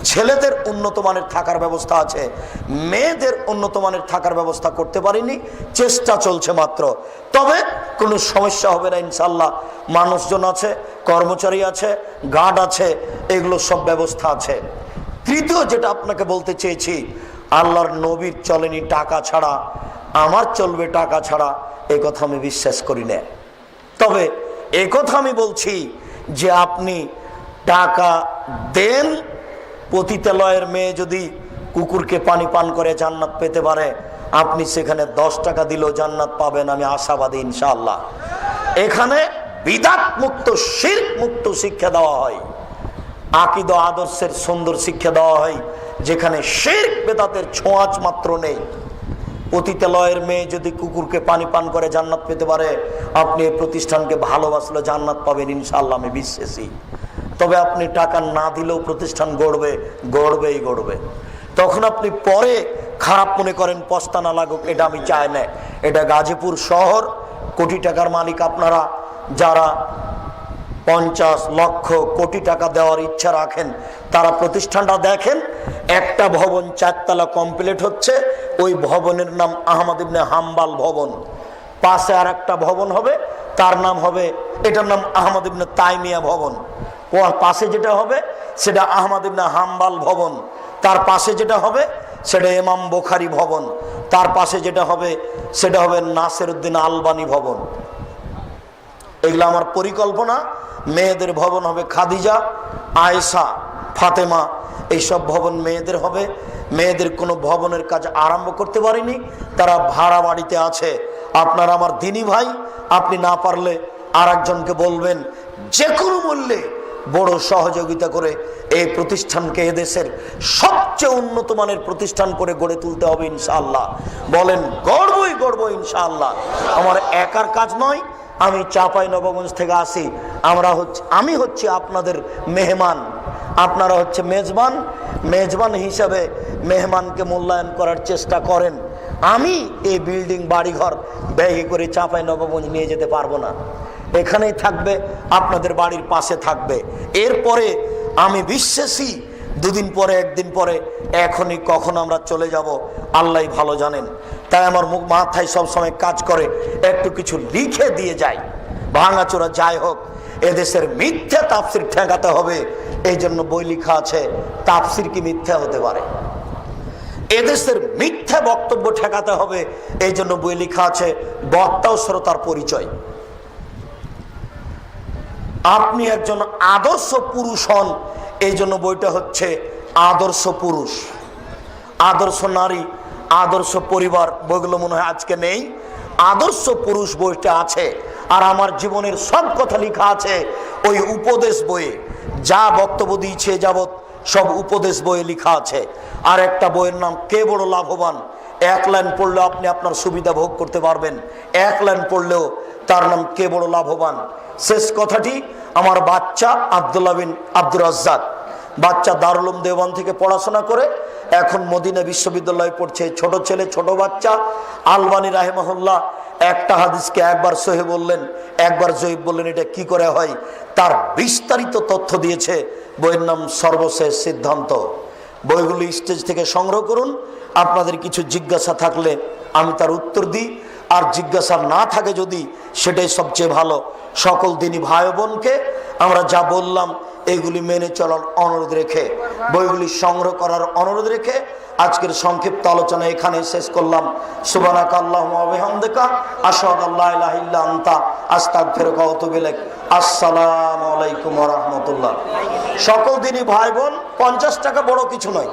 ছেলেদের উন্নত মানের থাকার ব্যবস্থা আছে, মেয়েদের উন্নত মানের থাকার ব্যবস্থা করতে পারিনি, চেষ্টা চলছে মাত্র। তবে কোনো সমস্যা হবে না ইনশাল্লাহ। মানুষজন আছে, কর্মচারী আছে, গার্ড আছে, এগুলো সব ব্যবস্থা আছে। তৃতীয় যেটা আপনাকে বলতে চেয়েছি, আল্লাহর নবীর চলেনি টাকা ছাড়া, আমার চলবে টাকা ছাড়া, এ কথা আমি বিশ্বাস করি না। তবে এ কথা আমি বলছি যে আপনি টাকা দেন, পতিতালয়ের মেয়ে যদি কুকুরকে পানি পান করে জান্নাত পেতে পারে, আপনি সেখানে 10 টাকা দিলেও জান্নাত পাবেন, আমি আশাবাদী ইনশাআল্লাহ। এখানে বিদআত মুক্ত, শিরক মুক্ত শিক্ষা দেওয়া হয়, আকীদা আদর্শের সুন্দর শিক্ষা দেওয়া হয়, যেখানে শিরক বেদাতের ছোঁয়াচ মাত্র নেই। পতিতালয়ের মেয়ে যদি কুকুরকে পানি পান করে জান্নাত পেতে পারে, আপনি এই প্রতিষ্ঠানকে ভালোবাসলে জান্নাত পাবেন ইনশাআল্লাহ, আমি বিশ্বাসী। তবে আপনি টাকা না দিলেও প্রতিষ্ঠান গড়বে। তখন আপনি পরে খারাপ মনে করেন, পস্তানা লাগুক, এটা আমি চাই না। এটা গাজীপুর শহর, কোটি টাকার মালিক আপনারা যারা 50 লক্ষ কোটি টাকা দেওয়ার ইচ্ছা রাখেন, তারা প্রতিষ্ঠানটা দেখেন। একটা ভবন 4 তলা কমপ্লিট হচ্ছে, ওই ভবনের নাম আহমদ ইবনে হাম্বাল ভবন। পাশে আর একটা ভবন হবে, তার নাম হবে, এটার নাম আহমদ ইবনে তাইমিয়া ভবন। ওর পাশে যেটা হবে সেটা আহমদ ইবনে হাম্বাল ভবন, তার পাশে যেটা হবে সেটা ইমাম বুখারী ভবন, তার পাশে যেটা হবে সেটা হবে নাসিরউদ্দিন আলবানী ভবন। এগুলো আমার পরিকল্পনা। মেয়েদের ভবন হবে খাদিজা, আয়েশা, ফাতেমা, এইসব ভবন মেয়েদের হবে। মেয়েদের কোনো ভবনের কাজ আরম্ভ করতে পারিনি, তারা ভাড়া বাড়িতে আছে। আপনার আমার দিনী ভাই, আপনি না পারলে আর একজনকে বলবেন, যে কোনো মূল্যে বড় সহযোগিতা করে এই প্রতিষ্ঠানকে এদেশের সবচেয়ে উন্নত মানের প্রতিষ্ঠান করে গড়ে তুলতে হবে ইনশাআল্লাহ। বলেন গড়ব ইনশাআল্লাহ। আমার একার কাজ নয়, আমি চাঁপাইনবাবগঞ্জ থেকে আসি, আমি হচ্ছি আপনাদের মেহমান, আপনারা হচ্ছে মেজবান। মেজবান হিসাবে মেহমানকে মূল্যায়ন করার চেষ্টা করেন। আমি এই বিল্ডিং বাড়িঘর ব্যাগে করে চাঁপাইনবাবগঞ্জ নিয়ে যেতে পারবো না, এখানেই থাকবে, আপনাদের বাড়ির পাশে থাকবে। এরপরে আমি বিশ্বাসী 2 দিন পরে, 1 দিন পরে, এখনই কখন আমরা চলে যাব আল্লাহ ভালো জানেন। তাই আমার মাথায় সবসময় কাজ করে একটু কিছু লিখে দিয়ে যাই, ভাঙাচোরা যাই হোক, এদেশের মিথ্যা তাফসির ঠেকাতে হবে। এই জন্য বই লেখা আছে, তাফসির কি মিথ্যা হতে পারে? এদেশের মিথ্যা বক্তব্য ঠেকাতে হবে, এই জন্য বই লেখা আছে বক্তা ও শ্রোতার পরিচয়। আপনি একজন আদর্শ পুরুষ হন, এই জন্য বইটা হচ্ছে আদর্শ পুরুষ, আদর্শ নারী, আদর্শ পরিবার, বইগুলো মনে হয় আজকে নেই। আদর্শ পুরুষ বইটা আছে। আর আমার জীবনের সব কথা লেখা আছে ওই উপদেশ বইয়ে, যা বক্তব্য দিয়েছে যাবৎ সব উপদেশ বইয়ে লেখা আছে। আর একটা বইয়ের নাম কে বড় লাভবান, 1 লাইন পড়লেও আপনি আপনার সুবিধা ভোগ করতে পারবেন, 1 লাইন পড়লেও তার নাম কে বড় লাভবান। শেষ কথাটি, আমার বাচ্চা আব্দুল্লাহ বিন আব্দুর রাজ্জাক, বাচ্চা দারুল উলুম দেওবন্দ থেকে পড়াশোনা করে এখন মদিনা বিশ্ববিদ্যালয়ে পড়ছে। ছোট ছেলে, ছোট বাচ্চা। আলবানী রাহিমাহুল্লাহ একটা হাদিসকে একবার সহিহ বললেন, একবার জয়ীফ বললেন, এটা কি করে হয়, তার বিস্তারিত তথ্য দিয়েছে। বইয়ের নাম সর্বশেষ সিদ্ধান্ত। বইগুলি স্টেজ থেকে সংগ্রহ করুন। আপনাদের কিছু জিজ্ঞাসা থাকলে আমি তার উত্তর দিই, আর জিজ্ঞাসা না থাকে যদি, সেটাই সবচেয়ে ভালো। সকল দিনী ভাই বোনকে আমরা যা বললাম এগুলি মেনে চলার অনুরোধ রেখে, বইগুলি সংগ্রহ করার অনুরোধ রেখে আজকের সংক্ষিপ্ত আলোচনা এখানে শেষ করলাম। সুবহানাকা আল্লাহুম্মা ওয়া বিহামদিকা আশহাদু আল্লা ইলাহা ইল্লা আনতা আস্তাগফিরুকা ওয়া আতুবু ইলাইক। আসসালামু আলাইকুম ওয়া রাহমাতুল্লাহ। সকল দিনই ভাই বোন, 50 টাকা বড় কিছু নয়,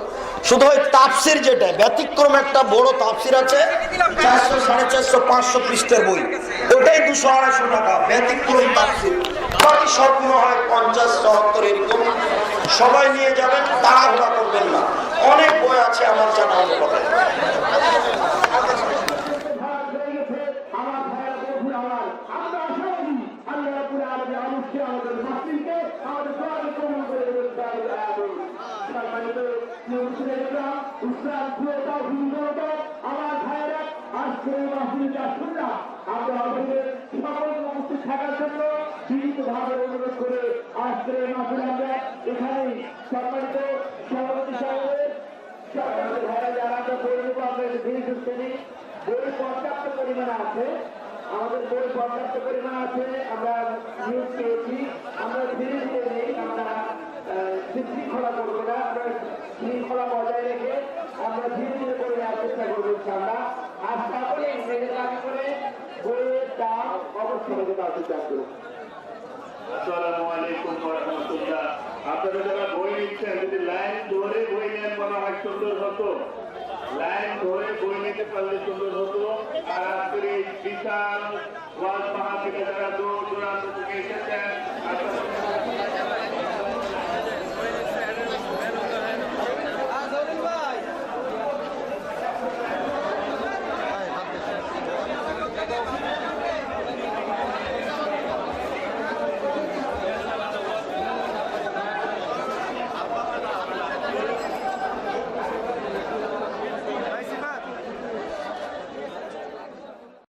শুধু ওই তাফসির, যেটা ব্যতিক্রম একটা বড় তাফসির আছে 400, 450, 500 পৃষ্ঠার বই, ওইটাই 200-250 টাকা ব্যতিক্রম তাফসীর। বাকি সবগুলো হয় 50-74 এরকম। সবাই নিয়ে যাবেন, তাড়াহুড়া করবেন না, অনেক বই আছে আমার জানা অনুপাতে। থাকার জন্য বিনীতভাবে অনুরোধ করে আজকের এই মাসে আমরা এখানে সম্মানিত সভাপতি সাহেবের সম্মানিত ভাইরা যারা আমরা বই নেব, আমরা ধীরে ধীরে বই পর্যাপ্ত পরিমাণে আছে, আমাদের বই পর্যাপ্ত পরিমাণ আছে, আমরা নিউজ পেয়েছি, আমরা ধীরে ধীরে নেই, আমরা শৃঙ্খলা করবো না, আমরা শৃঙ্খলা বজায় রেখে আমরা ধীরে ধীরে করে নেওয়ার চেষ্টা করবো ইনশাআল্লাহ। আর সকলে নিজের দাবি করে বইয়ের দাম অবশ্যই দেওয়ার চেষ্টা করবো। আসসালামু আলাইকুম ওয়া রাহমাতুল্লাহ। আপনারা যারা বই নিচ্ছেন, যদি লাইন ধরে বই নেন মনে হয় সুন্দর হতো, লাইন ধরে বই নিতে পারলে সুন্দর হতো। আর আজকের এই বিশাল ওয়াজ মাহফিলে যারা দূর দূরান্ত থেকে এসেছেন,